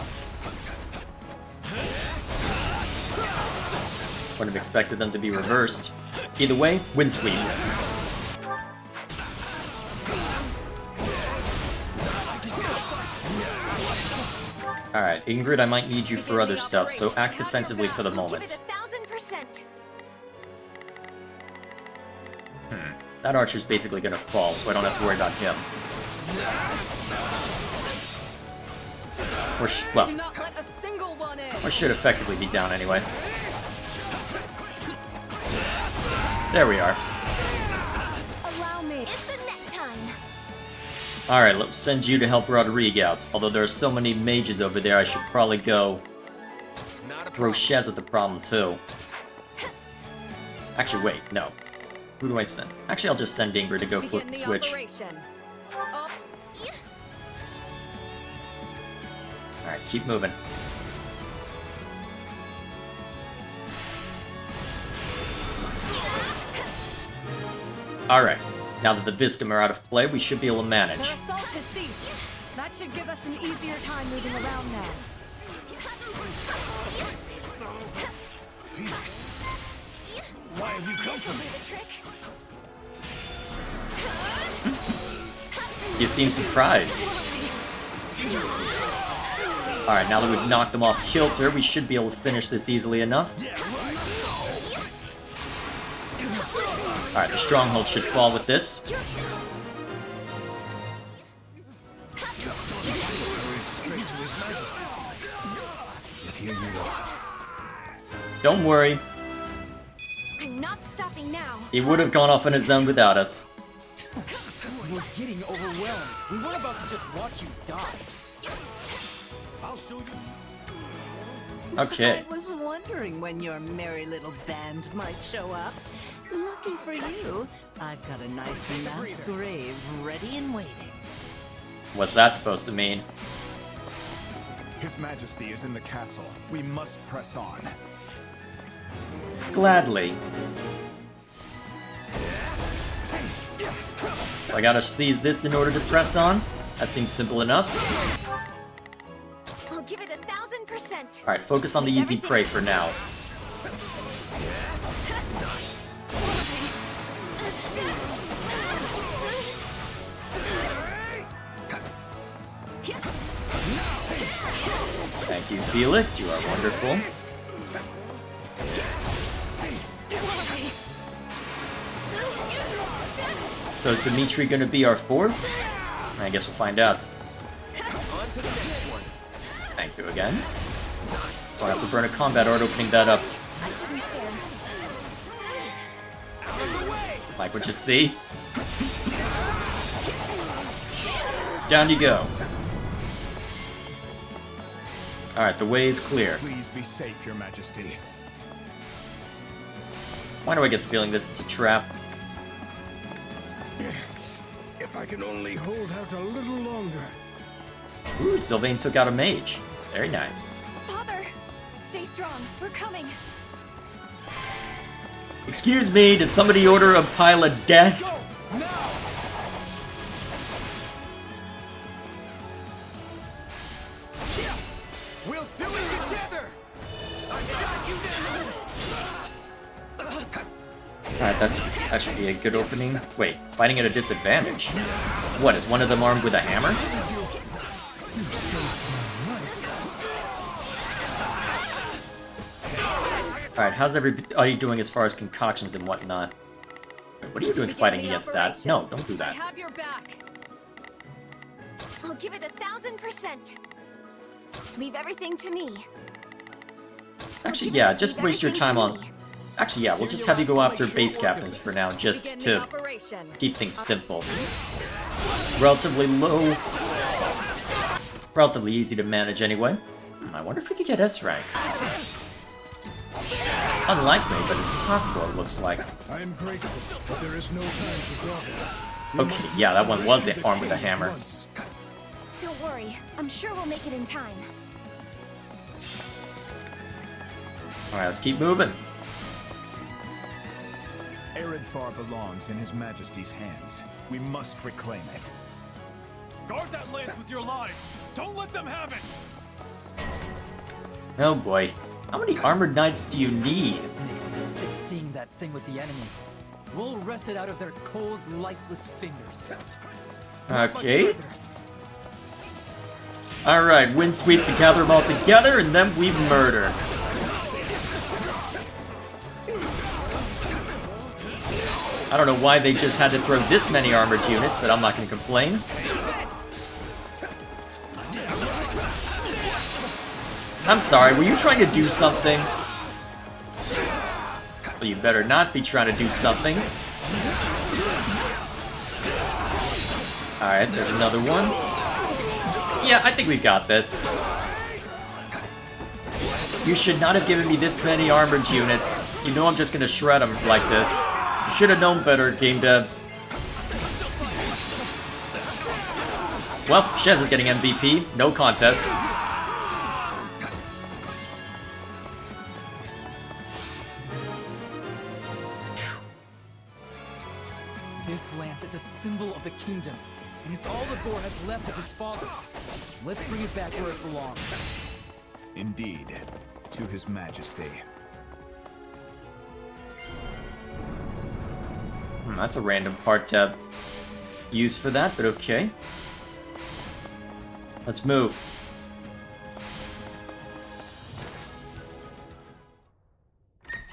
Wouldn't have expected them to be reversed. Either way, wind sweep. Alright, Ingrid, I might need you for other stuff, so act defensively for the Give it moment. 1000%. That archer's basically gonna fall, so I don't have to worry about him. Or well, Do not let a single one in. or should effectively be down anyway. There we are. Allow me. It's the neck time. Alright, let's send you to help Rodrigue out. Although there are so many mages over there, I should probably go throw Shez at the problem too. Actually, wait, no. Who do I send? Actually, I'll just send Ingrid to go flip Begin the the switch. operation. Oh, Alright, keep moving. Alright, now that the Viscum are out of play, we should be able to manage. their assault has ceased. That should give us an easier time moving around now. Felix, why have you come for me? Do the trick. You seem surprised. Alright, now that we've knocked them off kilter, we should be able to finish this easily enough. Alright, the stronghold should fall with this. Don't worry. I'm not stopping now. He would have gone off on his own without us. We're getting overwhelmed. We weren't about to just watch you die. I'll show you. Okay. I was wondering when your merry little band might show up. Lucky for you, I've got a nice mass grave ready and waiting. What's that supposed to mean? His Majesty is in the castle. We must press on. Gladly. So I gotta seize this in order to press on? That seems simple enough. I'll give it 1000%. Alright, focus on the easy prey for now. Thank you, Felix. You are wonderful. So is Dimitri gonna be our fourth? I guess we'll find out. On to the next one. Thank you again. So I have to burn a combat art opening that up. I shouldn't stare. Like what you see? Down you go. Alright, the way is clear. Please be safe, Your Majesty. Why do I get the feeling this is a trap? If I can only hold out a little longer. Ooh, Sylvain took out a mage. Very nice. Father, stay strong. We're coming. Excuse me, did somebody order a pile of death? We'll do it together. Alright, that should be a good opening. Wait, fighting at a disadvantage? What, is one of them armed with a hammer? Alright, how's everybody doing as far as concoctions and whatnot? Wait, what are you doing fighting against that? No, don't do I that. have your back. I'll give it 1000%. Leave everything to me. Actually, yeah, just waste your time on... Actually, yeah, we'll just have you go after base captains for now, just to keep things simple. Relatively low... Relatively easy to manage anyway. I wonder if we could get S rank. Unlikely, but it's possible, it looks like. I am grateful, but there is no time to grovel. Okay, yeah, that one was armed with a hammer. Don't worry. I'm sure we'll make it in time. Alright, let's keep moving. Eredfar belongs in His Majesty's hands. We must reclaim it. Guard that lance with your lives. Don't let them have it. Oh boy. How many armored knights do you need? It makes me sick seeing that thing with the enemy. We'll wrest it out of their cold, lifeless fingers. Okay. Alright, wind sweep to gather them all together, and then we murder. I don't know why they just had to throw this many armored units, but I'm not going to complain. I'm sorry, were you trying to do something? Well, you better not be trying to do something. Alright, there's another one. Yeah, I think we got this. You should not have given me this many armored units. You know I'm just gonna shred them like this. You should have known better, game devs. Well, Shez is getting MVP. No contest. This lance is a symbol of the kingdom, and it's all the Thor has left of his father. Let's bring it back where it belongs. Indeed, to His Majesty. That's a random part to use for that, but okay. Let's move.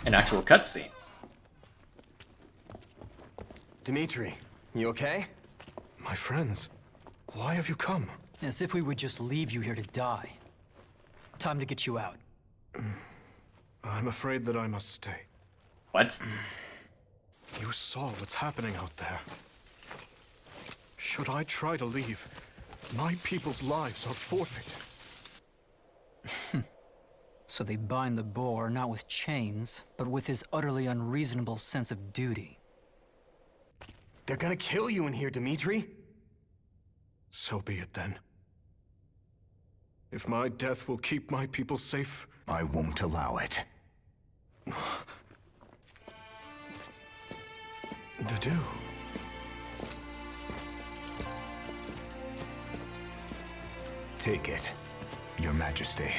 An actual cutscene. Dimitri, you okay? My friends, why have you come? As if we would just leave you here to die. Time to get you out. I'm afraid that I must stay. What? You saw what's happening out there. Should I try to leave, my people's lives are forfeit. So they bind the boar not with chains, but with his utterly unreasonable sense of duty. They're gonna kill you in here, Dimitri. So be it then. If my death will keep my people safe, I won't allow it. Dadu. Take it, Your Majesty.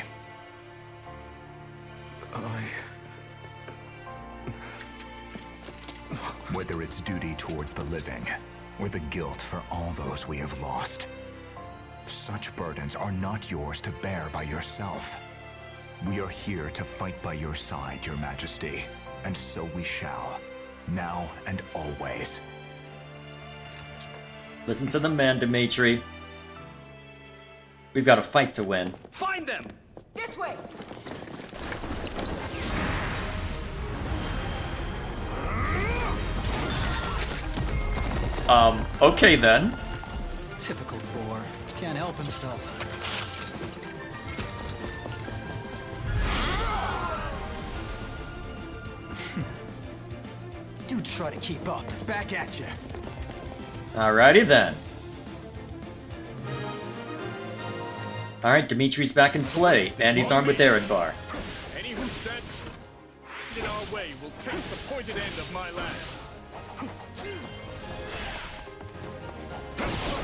Whether it's duty towards the living, or the guilt for all those we have lost, such burdens are not yours to bear by yourself. We are here to fight by your side, Your Majesty, and so we shall, now and always. Listen to the man, Dimitri. We've got a fight to win. Find them! This way! Okay then. Typical boar. Can't help himself. Do try to keep up. Back at you. Alrighty then. Alright, Dimitri's back in play, and he's armed with Erenbar. Any who stand in our way will taste the pointed end of my lance.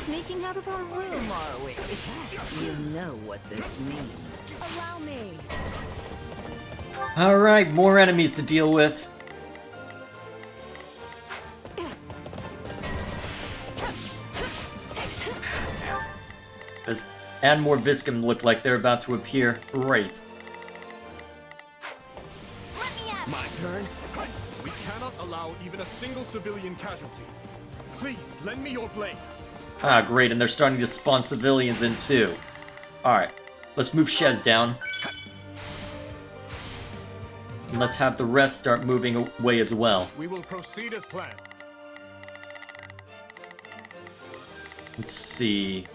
Sneaking out of our room, are we? You know what this means. Allow me. Alright, more enemies to deal with. And more Viscum look like they're about to appear. Great. My turn? We cannot allow even a single civilian casualty. Please, lend me your blade. Ah, great, and they're starting to spawn civilians in too. Alright, let's move Shez down. And let's have the rest start moving away as well. We will proceed as planned. Let's see.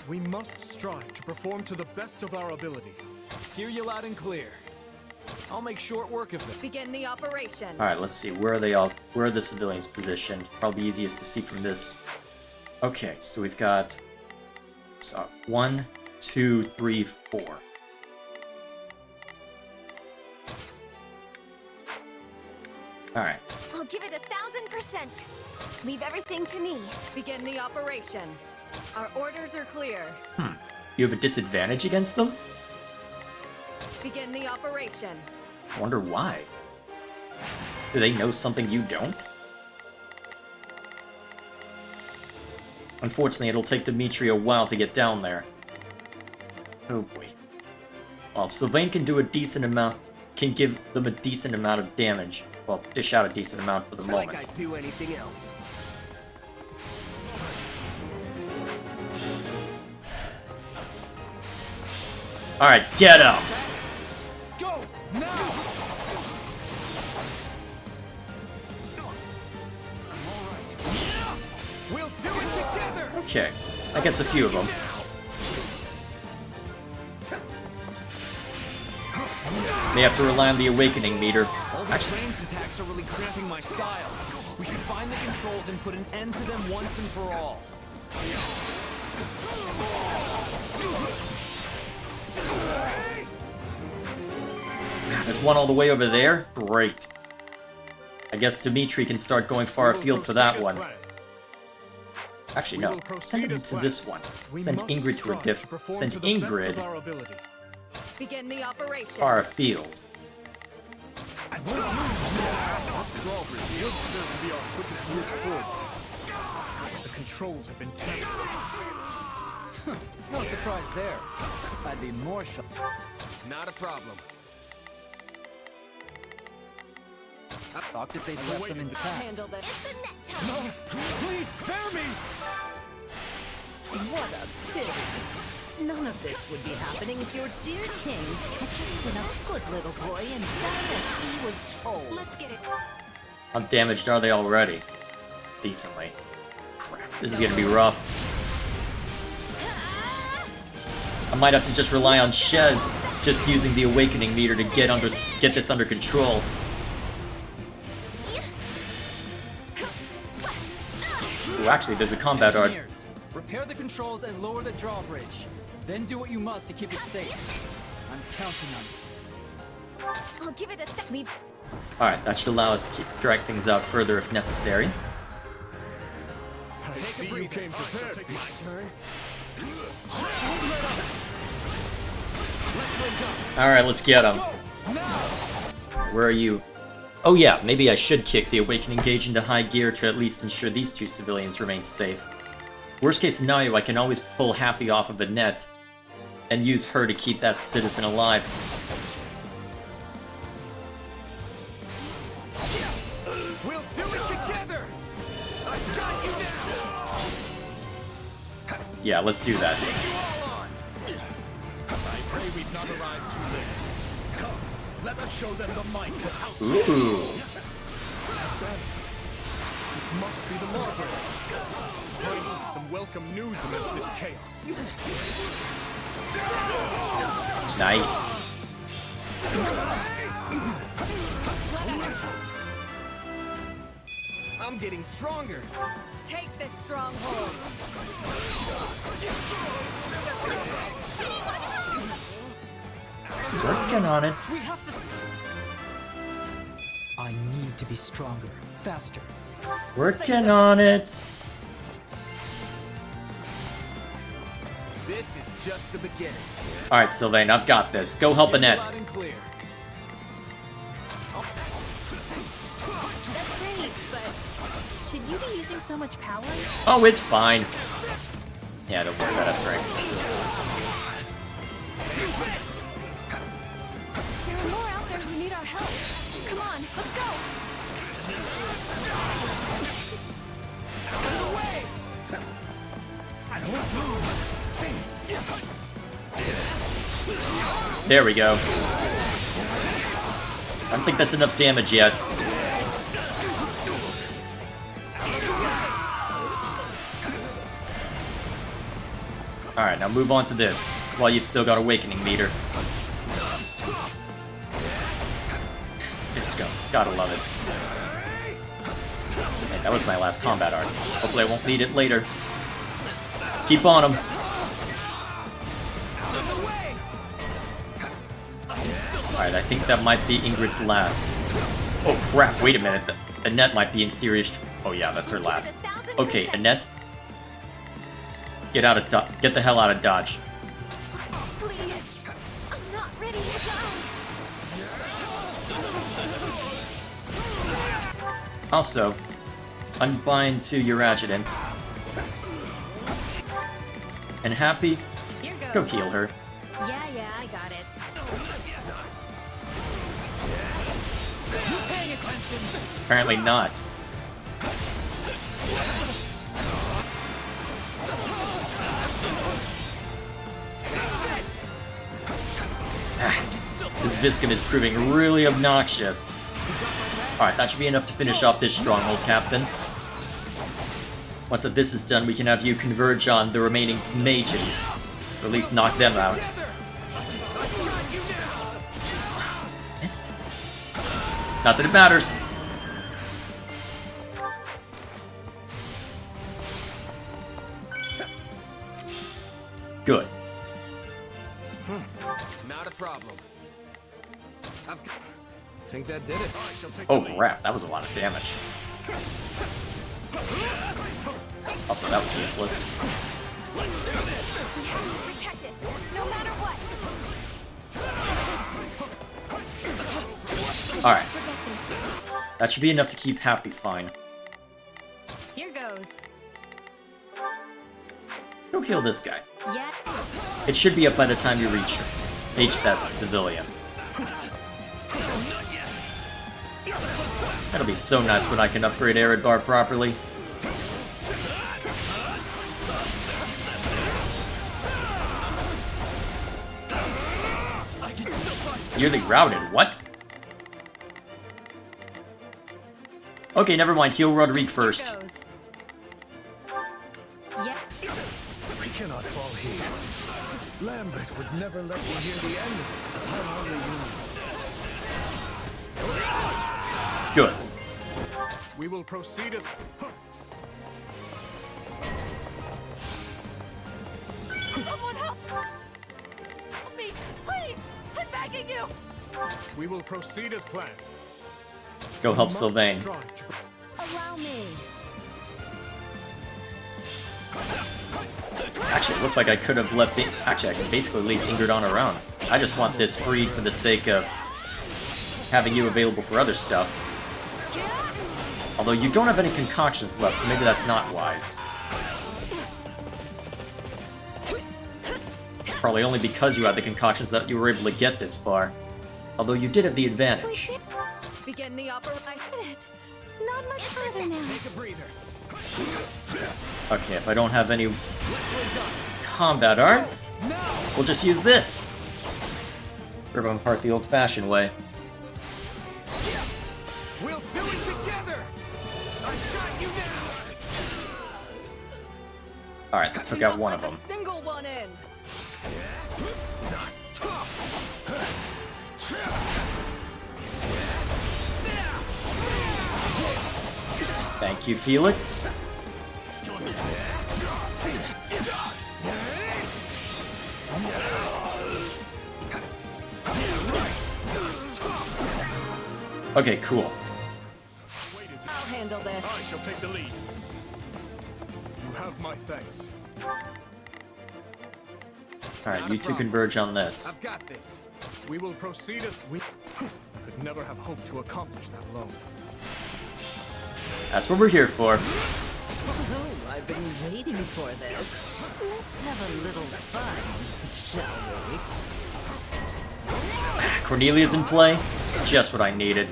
We must strive to perform to the best of our ability. Hear you loud and clear. I'll make short work of them. Begin the operation. Alright, let's see. Where are they all? Where are the civilians positioned? Probably easiest to see from this. Okay, so we've got 1, 2, 3, 4. Alright. I'll give it 1,000%. Leave everything to me. Begin the operation. Our orders are clear. You have a disadvantage against them? Begin the operation. I wonder why. Do they know something you don't? Unfortunately, it'll take Dimitri a while to get down there. Oh boy. Well, Sylvain can do a decent amount, can give them a decent amount of damage. Well, dish out a decent amount for the moment. Like I'd do anything else. Alright, get him! Go! Now! We'll do it together! Okay, that gets a few of them. May have to rely on the awakening meter. All these ranged attacks are really cramping my style. We should find the controls and put an end to them once and for all. There's one all the way over there? Great. I guess Dimitri can start going far afield for that one. Actually, no. Send him to this one. Send Ingrid to a Send Ingrid Begin the operation. far afield. I won't lose. After all, Brazil serve to be our quickest route forward. The controls have been tampered. No surprise there. I'd be more shocked. Not a problem. Shocked if they'd left them intact. Handle this. No, please spare me! What a pity. None of this would be happening if your dear king had just been a good little boy and done as he was told. Let's get it. How damaged are they already? Decently. Crap, this is gonna be rough. I might have to just rely on Shez, just using the awakening meter to get this under control. Ooh, actually, there's a combat art. Engineers, repair the controls and lower the drawbridge. Then do what you must to keep it safe. I'm counting on you. I'll give it a leave. Alright, that should allow us to drag things out further if necessary. I see you came prepared. Take my turn. Alright, let's get him. Where are you? Oh yeah, maybe I should kick the Awakening Gauge into high gear to at least ensure these two civilians remain safe. Worst case scenario, I can always pull Happy off of Annette and use her to keep that citizen alive. We'll do it together! I got you now! Yeah, let's do that. I pray we've not arrived too late. Come, let us show them the might of House. Ooh. It must be the Margaret. Bring some welcome news amidst this chaos. Nice. I'm getting stronger. Take this stronghold. Working on it. We have to. I need to be stronger, faster. Working on it. This is just the beginning. Alright, Sylvain, I've got this. Go help Annette. That's great, but should you be using so much power? Oh, it's fine. Yeah, don't worry about us, right? There are more out there who need our help. Come on, let's go. There we go. I don't think that's enough damage yet. Alright, now move on to this, while you've still got Awakening meter. Disco, gotta love it. Hey, that was my last combat art. Hopefully I won't need it later. Keep on him. Alright, I think that might be Ingrid's last. Oh crap, wait a minute. Annette might be in serious oh yeah, that's her last. Okay, Annette. Get the hell out of Dodge. Please, I'm not ready to die. Also, unbind to your adjutant. And Happy, go heal her. Yeah, I got it. Paying attention. Apparently not. This Viscum is proving really obnoxious. Alright, that should be enough to finish off this stronghold, Captain. Once that this is done, we can have you converge on the remaining mages. Or at least knock them out. Missed. Not that it matters. Good. Not a problem. Think that did it. Oh crap, that was a lot of damage. Also, that was useless. We have to protect it, no matter what. Alright. That should be enough to keep Happy fine. Here goes. Go heal this guy. Yeah. It should be up by the time you reach that civilian. That'll be so nice when I can upgrade Arid Bar properly. Nearly routed, what? Okay, never mind, heal Roderick first. Yeah. We cannot fall here. Lambert would never let me hear the end of it. How hungry you Good. We will proceed as... Someone help! Help me, please! I'm begging you! We will proceed as planned. Go help Sylvain. Allow me. Actually, it looks like I could have left it. Actually, I can basically leave Ingrid on her own. I just want this freed for the sake of having you available for other stuff. Although you don't have any concoctions left, so maybe that's not wise. Probably only because you had the concoctions that you were able to get this far. Although you did have the advantage. Begin the operation. Not much further now. Take a breather. Okay, if I don't have any combat arts, we'll just use this. Rip them apart the old-fashioned way. We'll do it together. I've got you now. Alright, that took out one of them. A single one in. Thank you, Felix. Okay, cool. I'll handle this. I shall take the lead. You have my thanks. Alright, you two converge on this. I've got this. We will proceed as we could never have hoped to accomplish that alone. That's what we're here for. Oh, I've been waiting for this. Let's have a little fun, shall we? Cornelia's in play. Just what I needed.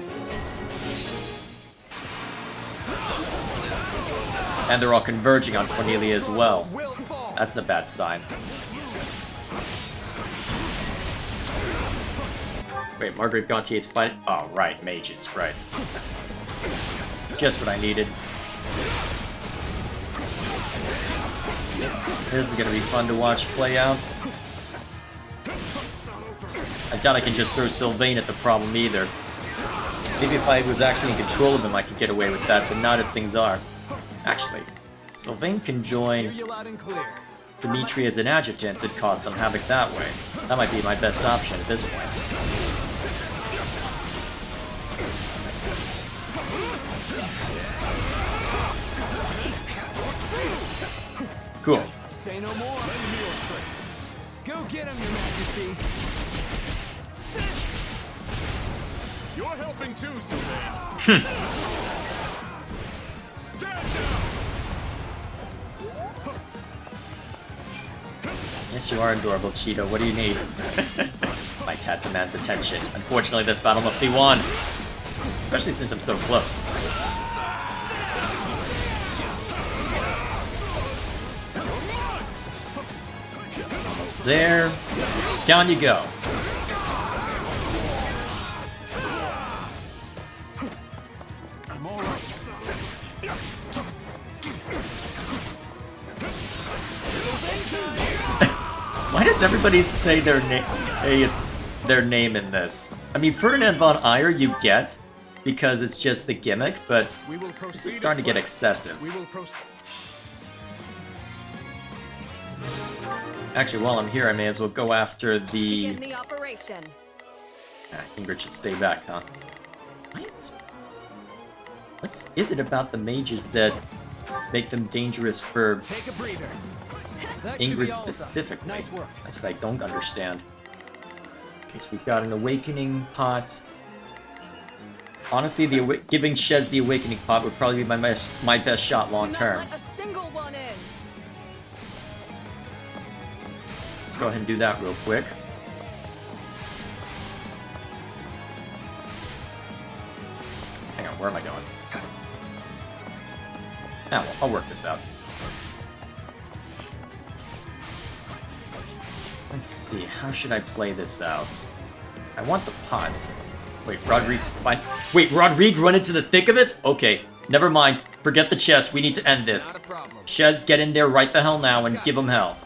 And they're all converging on Cornelia as well. That's a bad sign. Wait, Margaret Gantier's fighting? Oh, right, mages, right. Just what I needed. This is gonna be fun to watch play out. I doubt I can just throw Sylvain at the problem either. Maybe if I was actually in control of him, I could get away with that, but not as things are. Actually, Sylvain can join Dimitri as an adjutant and cause some havoc that way. That might be my best option at this point. Cool. Say no more. Lend me your strength. Go get him, Your Majesty. You're helping too, Sylvain. Stand down. Yes, you are adorable, Cheeto. What do you need? My cat demands attention. Unfortunately, this battle must be won. Especially since I'm so close. Almost there. Down you go. I'm all right. Why does everybody say their name? Hey, it's their name in this. I mean, Ferdinand von Eyre you get because it's just the gimmick, but this is starting to get excessive. Actually, while I'm here, I may as well go after the. Begin the operation. Ingrid should stay back, huh? What is it about the mages that make them dangerous for Take a breather. Ingrid specifically? Nice work. That's what I don't understand. Okay, so we've got an awakening pot. Honestly, giving Shez the awakening pot would probably be my best shot long term. Not let a single one in. Let's go ahead and do that real quick. Hang on, Where am I going? Ah, well, I'll work this out. Let's see, how should I play this out? I want the pot. Wait, Rodrigue's fine. Wait, Rodrigue run into the thick of it? Okay, never mind. Forget the chest, we need to end this. Shez, get in there right the hell now and give him hell.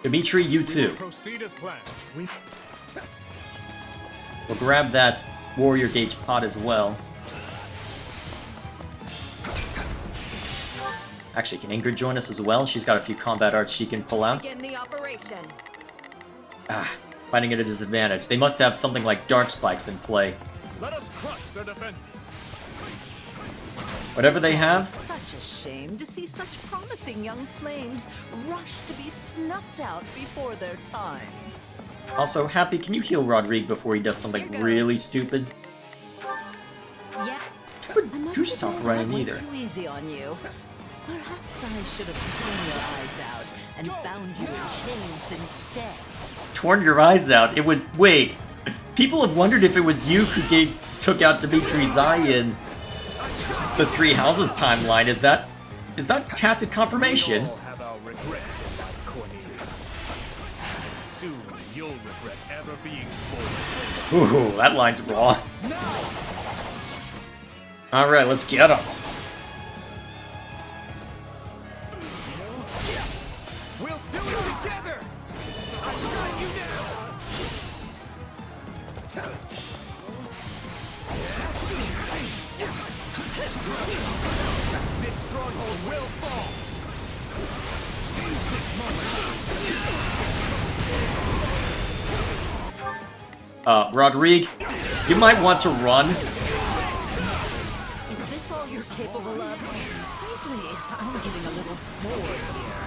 Dimitri, you too. Proceed as planned. We'll grab that warrior gauge pot as well. Actually, can Ingrid join us as well? She's got a few combat arts she can pull out. Begin the operation. Ah, finding it a disadvantage. They must have something like dark spikes in play. Let us crush their defenses. Whatever they have. Such a shame to see such promising young flames rush to be snuffed out before their time. Also, Happy, can you heal Rodrigue before he does something really stupid? Yeah. Good Gustav running either. Too easy on you. Perhaps I should have torn your eyes out and bound you in chains instead. Torn your eyes out? It was... Wait. People have wondered if it was you who took out Dimitri Zai in the Three Houses timeline. Is that tacit confirmation? We all have our regrets in life, Cornelia. And soon you'll regret ever being born. Ooh, that line's raw. Alright, let's get him. We'll do it together! I've got you now! This stronghold will fall! Seize this moment! Rodrigue, you might want to run. Is this all you're capable of? Frankly, I'm getting a little bored here.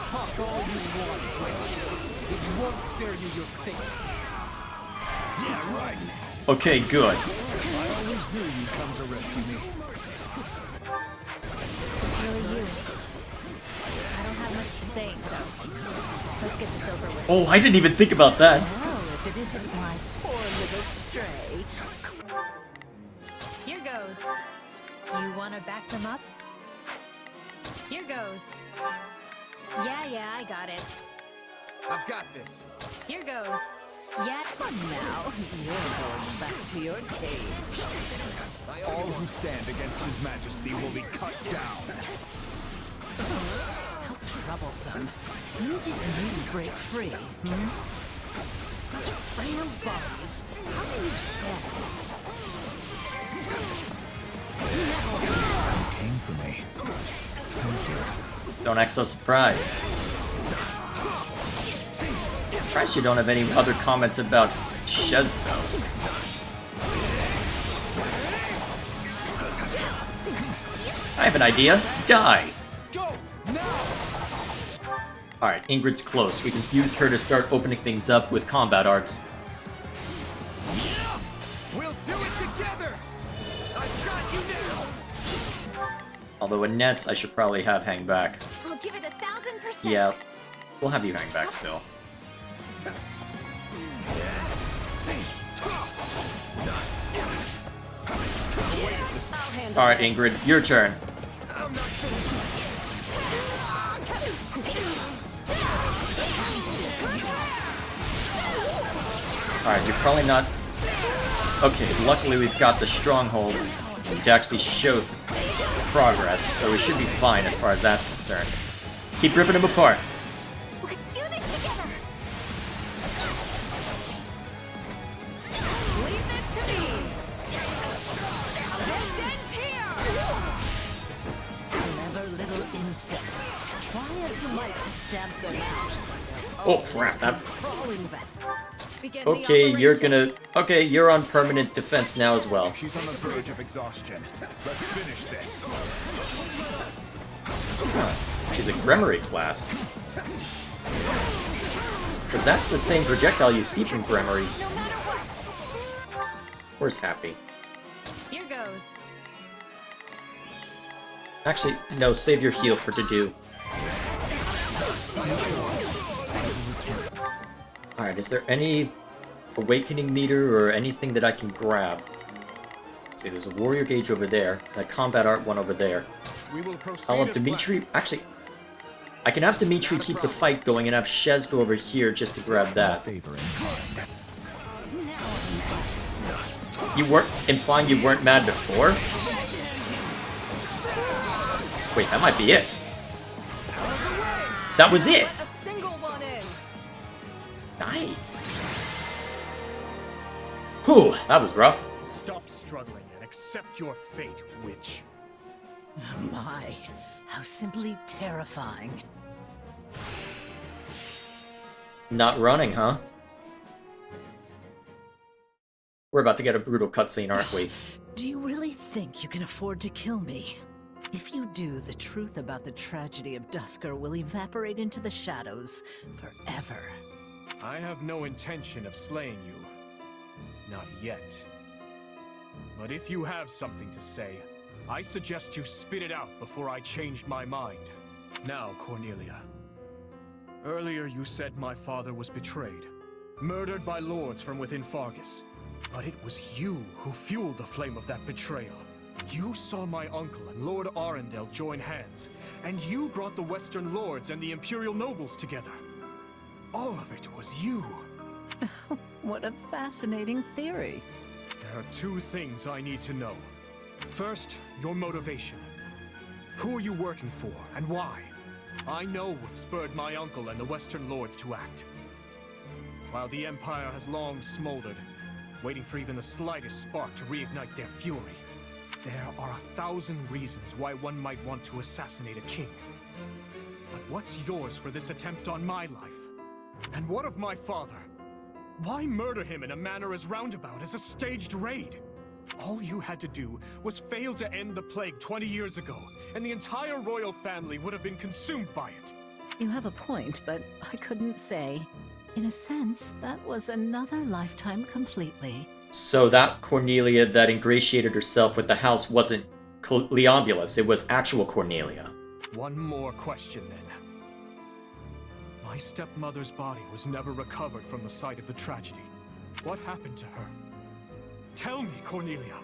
Talk all you want, witch. It won't spare you your fate. Yeah, right. Okay, good. I always knew you'd come to rescue me. It's really you. I don't have much to say, so let's get this over with. Oh, I didn't even think about that. Well, if it isn't my poor little stray. Here goes. You want to back them up? Here goes. Yeah, I got it. I've got this. Here goes. Yeah. Now, you're going back to your cage. All who stand against His Majesty will be cut down. How troublesome. When did you break free, Such frail bodies. How can you stand? You came for me. Thank you. Don't act so surprised. Surprised you don't have any other comments about Shez, though. I have an idea. Die! Alright, Ingrid's close. We can use her to start opening things up with combat arts. We'll do it together! I've got you now! Although Annette, I should probably have hang back. I'll give it 1000%. Yeah, we'll have you hang back still. Alright, Ingrid, your turn. Alright, you're probably not... Okay, luckily we've got the stronghold to actually show progress, so we should be fine as far as that's concerned. Keep ripping them apart. Let's do this together. Leave this to me. This ends here. Clever little insects. Try as you might to stamp them out. Oh crap, that... Crawling back. Begin Okay, the you're operation. gonna... Okay, you're on permanent defense now as well. She's on the verge of exhaustion. Let's finish this. Huh. She's a Gremory class. Because that's the same projectile you see from Gremories. Where's Happy? Here goes. Actually, no, save your heal for to do. Alright, is there any awakening meter or anything that I can grab. Let's see, there's a warrior gauge over there, and a combat art one over there. We will proceed I'll have as Dimitri... Actually, I can have Dimitri keep the fight going and have Shez go over here just to grab that. You weren't implying you weren't mad before? Wait, that might be it. That was it! A single one in. Nice. Whew, that was rough. Stop struggling and accept your fate, witch. My, how simply terrifying. Not running, huh? We're about to get a brutal cutscene, aren't we? Do you really think you can afford to kill me? If you do, the truth about the tragedy of Dusker will evaporate into the shadows forever. I have no intention of slaying you. Not yet. But if you have something to say, I suggest you spit it out before I change my mind. Now, Cornelia. Earlier you said my father was betrayed, murdered by lords from within Fargus. But it was you who fueled the flame of that betrayal. You saw my uncle and Lord Arundel join hands, and you brought the Western Lords and the Imperial nobles together. All of it was you. What a fascinating theory. There are two things I need to know. First, your motivation. Who are you working for, and why? I know what spurred my uncle and the Western Lords to act. While the Empire has long smoldered, waiting for even the slightest spark to reignite their fury, there are 1,000 reasons why one might want to assassinate a king. But what's yours for this attempt on my life? And what of my father? Why murder him in a manner as roundabout as a staged raid? All you had to do was fail to end the plague 20 years ago, and the entire royal family would have been consumed by it. You have a point, but I couldn't say. In a sense, that was another lifetime completely. So that Cornelia that ingratiated herself with the house wasn't Leobulus, it was actual Cornelia. One more question, then. My stepmother's body was never recovered from the site of the tragedy. What happened to her? Tell me, Cornelia.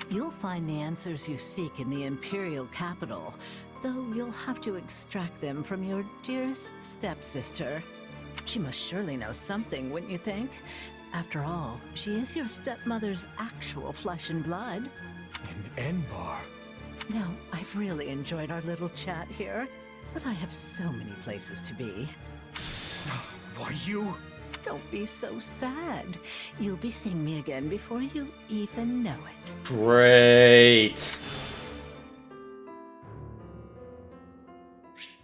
You'll find the answers you seek in the Imperial capital, though you'll have to extract them from your dearest stepsister. She must surely know something, wouldn't you think? After all, she is your stepmother's actual flesh and blood. In Enbar. Now, I've really enjoyed our little chat here, but I have so many places to be. Why, you... Don't be so sad. You'll be seeing me again before you even know it. Great.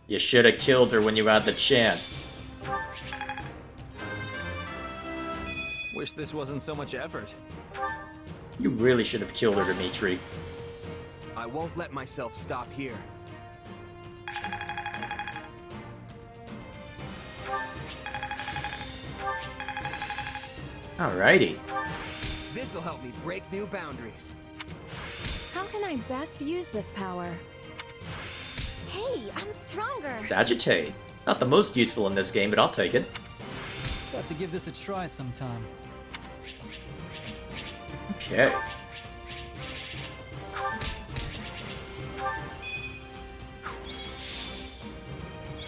You should have killed her when you had the chance. Wish this wasn't so much effort. You really should have killed her, Dimitri. I won't let myself stop here. Alrighty. This'll help me break new boundaries. How can I best use this power? Hey, I'm stronger. Sagittate. Not the most useful in this game, but I'll take it. Got to give this a try sometime. Okay.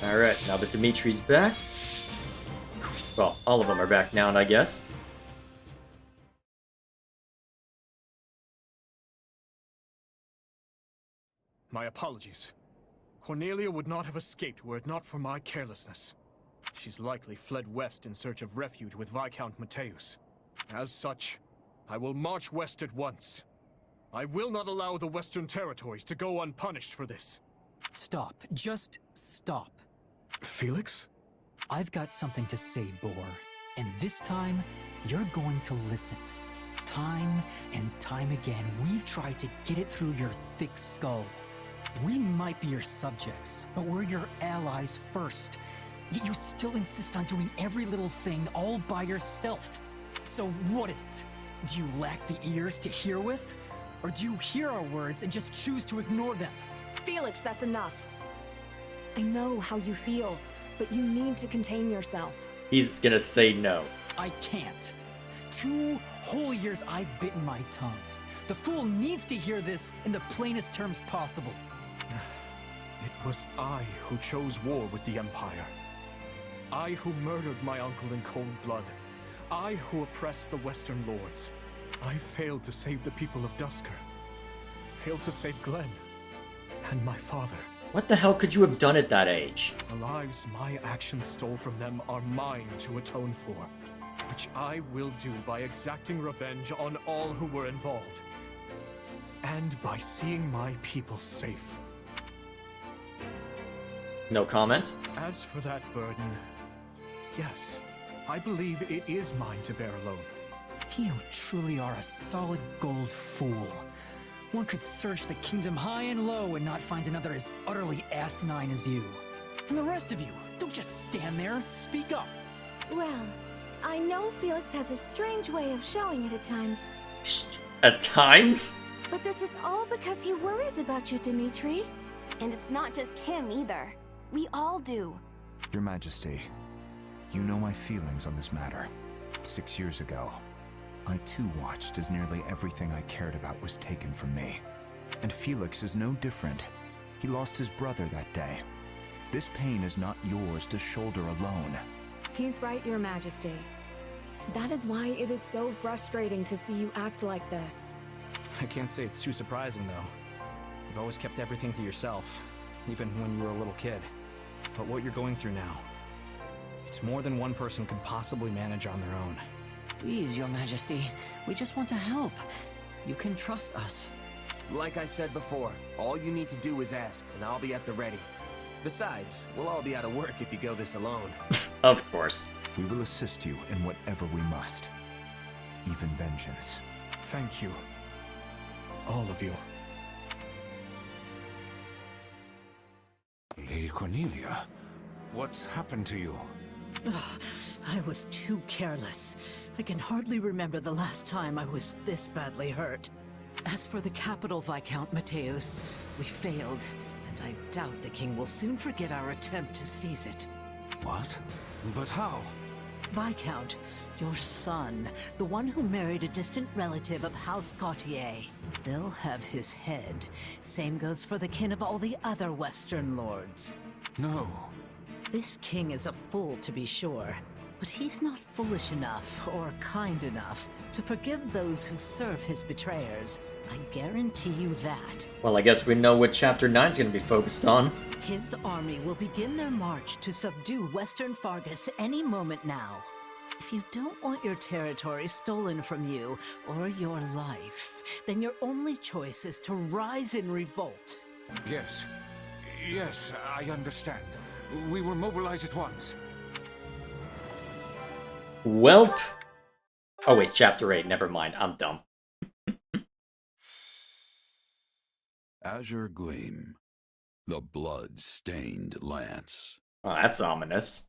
Alright, now that Dimitri's back. Well, all of them are back now, I guess. My apologies. Cornelia would not have escaped were it not for my carelessness. She's likely fled west in search of refuge with Viscount Mateus. As such, I will march west at once. I will not allow the Western territories to go unpunished for this. Stop. Just stop. Felix? I've got something to say, Boar. And this time, you're going to listen. Time and time again, we've tried to get it through your thick skull. We might be your subjects, but we're your allies first. Yet you still insist on doing every little thing all by yourself. So what is it? Do you lack the ears to hear with? Or do you hear our words and just choose to ignore them? Felix, that's enough. I know how you feel, but you need to contain yourself. He's gonna say no. I can't. 2 whole years I've bitten my tongue. The fool needs to hear this in the plainest terms possible. It was I who chose war with the Empire. I who murdered my uncle in cold blood. I who oppressed the Western Lords. I failed to save the people of Dusker. Failed to save Glenn. And my father. What the hell could you have done at that age? The lives my actions stole from them are mine to atone for, which I will do by exacting revenge on all who were involved. And by seeing my people safe. No comment? As for that burden, yes, I believe it is mine to bear alone. You truly are a solid gold fool. One could search the kingdom high and low and not find another as utterly asinine as you. And the rest of you, don't just stand there, speak up. Well, I know Felix has a strange way of showing it at times. At times? But this is all because he worries about you, Dimitri. And it's not just him either. We all do. Your Majesty, you know my feelings on this matter. 6 years ago, I too watched as nearly everything I cared about was taken from me. And Felix is no different. He lost his brother that day. This pain is not yours to shoulder alone. He's right, Your Majesty. That is why it is so frustrating to see you act like this. I can't say it's too surprising, though. You've always kept everything to yourself, even when you were a little kid. But what you're going through now, it's more than one person could possibly manage on their own. Please, Your Majesty, we just want to help. You can trust us. Like I said before, all you need to do is ask, and I'll be at the ready. Besides, we'll all be out of work if you go this alone. Of course. We will assist you in whatever we must. Even vengeance. Thank you. All of you. Lady Cornelia, what's happened to you? I was too careless. I can hardly remember the last time I was this badly hurt. As for the capital, Viscount Mateus, we failed, and I doubt the king will soon forget our attempt to seize it. What? But how? Viscount, your son, the one who married a distant relative of House Gautier. They'll have his head. Same goes for the kin of all the other Western lords. No. This king is a fool, to be sure, but he's not foolish enough or kind enough to forgive those who serve his betrayers. I guarantee you that. Well, I guess we know what Chapter 9's gonna be focused on. His army will begin their march to subdue Western Fargus any moment now. If you don't want your territory stolen from you or your life, then your only choice is to rise in revolt. Yes. Yes, I understand. We will mobilize at once. Welp. Oh wait, Chapter 8, never mind, I'm dumb. Azure Gleam. The blood-stained lance. Oh, that's ominous.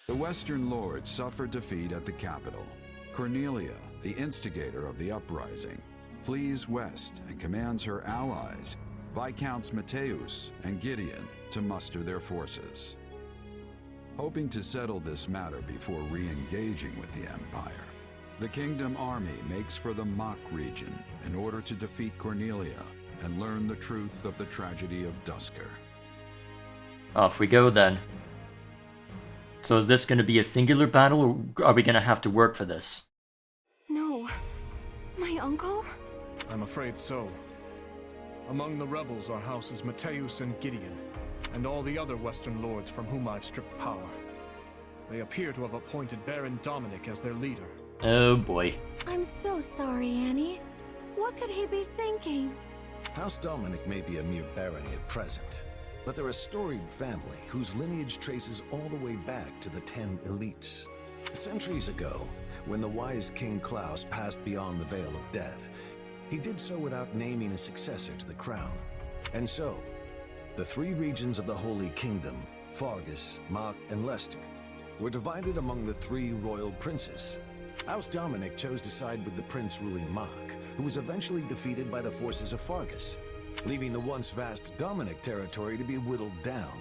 The Western Lords suffered defeat at the capital. Cornelia, the instigator of the uprising, flees west and commands her allies, Viscounts Mateus and Gideon, to muster their forces. Hoping to settle this matter before re-engaging with the Empire, the Kingdom Army makes for the Mach region in order to defeat Cornelia and learn the truth of the tragedy of Dusker. Off we go then. So is this going to be a singular battle, or are we going to have to work for this? No. My uncle? I'm afraid so. Among the rebels are houses Mateus and Gideon, and all the other Western lords from whom I've stripped power. They appear to have appointed Baron Dominic as their leader. Oh boy. I'm so sorry, Annie. What could he be thinking? House Dominic may be a mere barony at present, but they're a storied family whose lineage traces all the way back to the 10 elites. Centuries ago, when the wise King Klaus passed beyond the Veil of Death, he did so without naming a successor to the crown. And so, the 3 regions of the Holy Kingdom, Fargus, Mach, and Leicester, were divided among the 3 royal princes. House Dominic chose to side with the prince ruling Mach, who was eventually defeated by the forces of Fargus, leaving the once vast Dominic territory to be whittled down,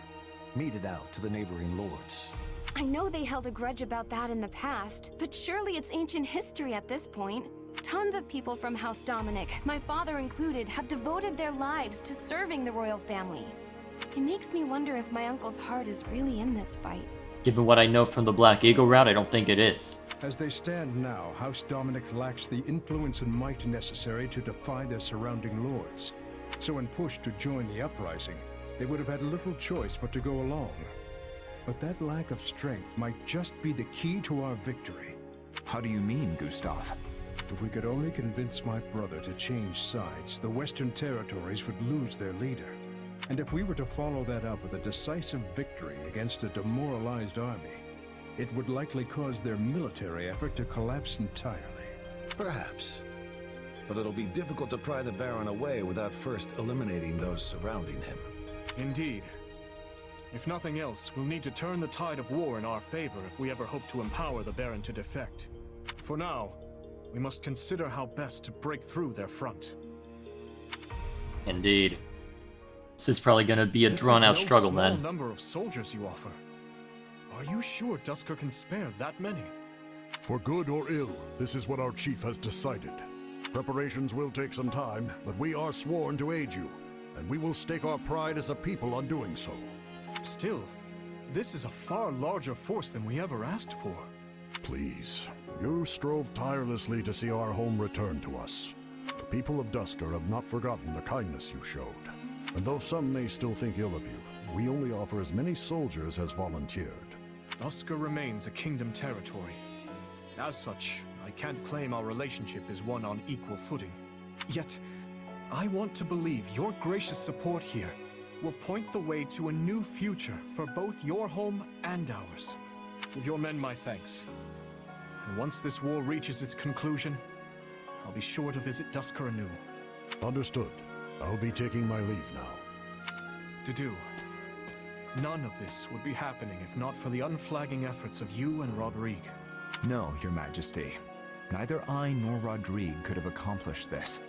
meted out to the neighboring lords. I know they held a grudge about that in the past, but surely it's ancient history at this point. Tons of people from House Dominic, my father included, have devoted their lives to serving the royal family. It makes me wonder if my uncle's heart is really in this fight. Given what I know from the Black Eagle route, I don't think it is. As they stand now, House Dominic lacks the influence and might necessary to defy their surrounding lords. So when pushed to join the uprising, they would have had little choice but to go along. But that lack of strength might just be the key to our victory. How do you mean, Gustav? If we could only convince my brother to change sides, the Western territories would lose their leader. And if we were to follow that up with a decisive victory against a demoralized army, it would likely cause their military effort to collapse entirely. Perhaps. But it'll be difficult to pry the Baron away without first eliminating those surrounding him. Indeed. If nothing else, we'll need to turn the tide of war in our favor if we ever hope to empower the Baron to defect. For now, we must consider how best to break through their front. Indeed. This is probably going to be a drawn-out struggle, then. This is no small number of soldiers you offer. Are you sure Duscur can spare that many? For good or ill, this is what our chief has decided. Preparations will take some time, but we are sworn to aid you, and we will stake our pride as a people on doing so. Still, this is a far larger force than we ever asked for. Please, you strove tirelessly to see our home return to us. The people of Duscur have not forgotten the kindness you showed. And though some may still think ill of you, we only offer as many soldiers as volunteered. Duscur remains a kingdom territory. As such, I can't claim our relationship is one on equal footing. Yet, I want to believe your gracious support here will point the way to a new future for both your home and ours. Give your men my thanks. And once this war reaches its conclusion, I'll be sure to visit Duscur anew. Understood. I'll be taking my leave now. To do. None of this would be happening if not for the unflagging efforts of you and Rodrigue. No, Your Majesty. Neither I nor Rodrigue could have accomplished this.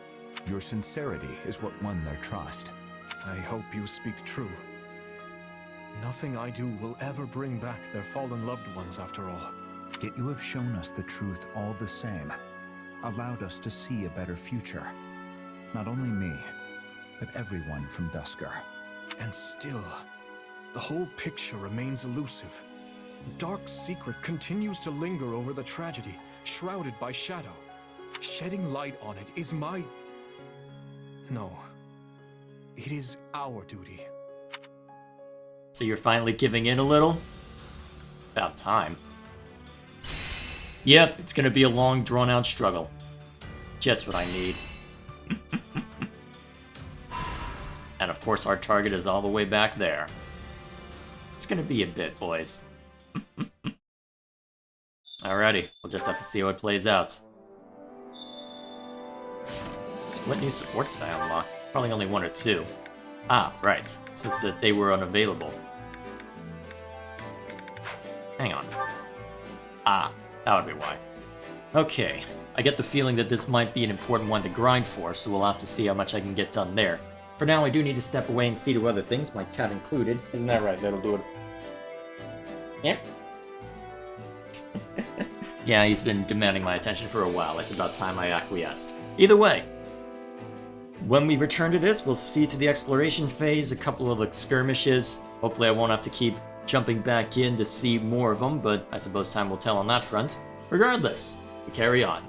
Your sincerity is what won their trust. I hope you speak true. Nothing I do will ever bring back their fallen loved ones after all. Yet you have shown us the truth all the same. Allowed us to see a better future. Not only me, but everyone from Duscur. And still, the whole picture remains elusive. A dark secret continues to linger over the tragedy, shrouded by shadow. Shedding light on it is my... No. It is our duty. So you're finally giving in a little? About time. Yep, it's gonna be a long, drawn-out struggle. Just what I need. And of course our target is all the way back there. It's gonna be a bit, boys. Alrighty, we'll just have to see how it plays out. So what new supports did I unlock? Probably only one or two. Ah, right, since that they were unavailable. Hang on. Ah, that would be why. Okay, I get the feeling that this might be an important one to grind for, so we'll have to see how much I can get done there. For now, I do need to step away and see to other things, my cat included. Isn't that right? That'll do it. Yeah? Yeah, he's been demanding my attention for a while. It's about time I acquiesced. Either way, when we return to this, we'll see to the exploration phase, a couple of skirmishes. Hopefully I won't have to keep jumping back in to see more of them, but I suppose time will tell on that front. Regardless, we carry on.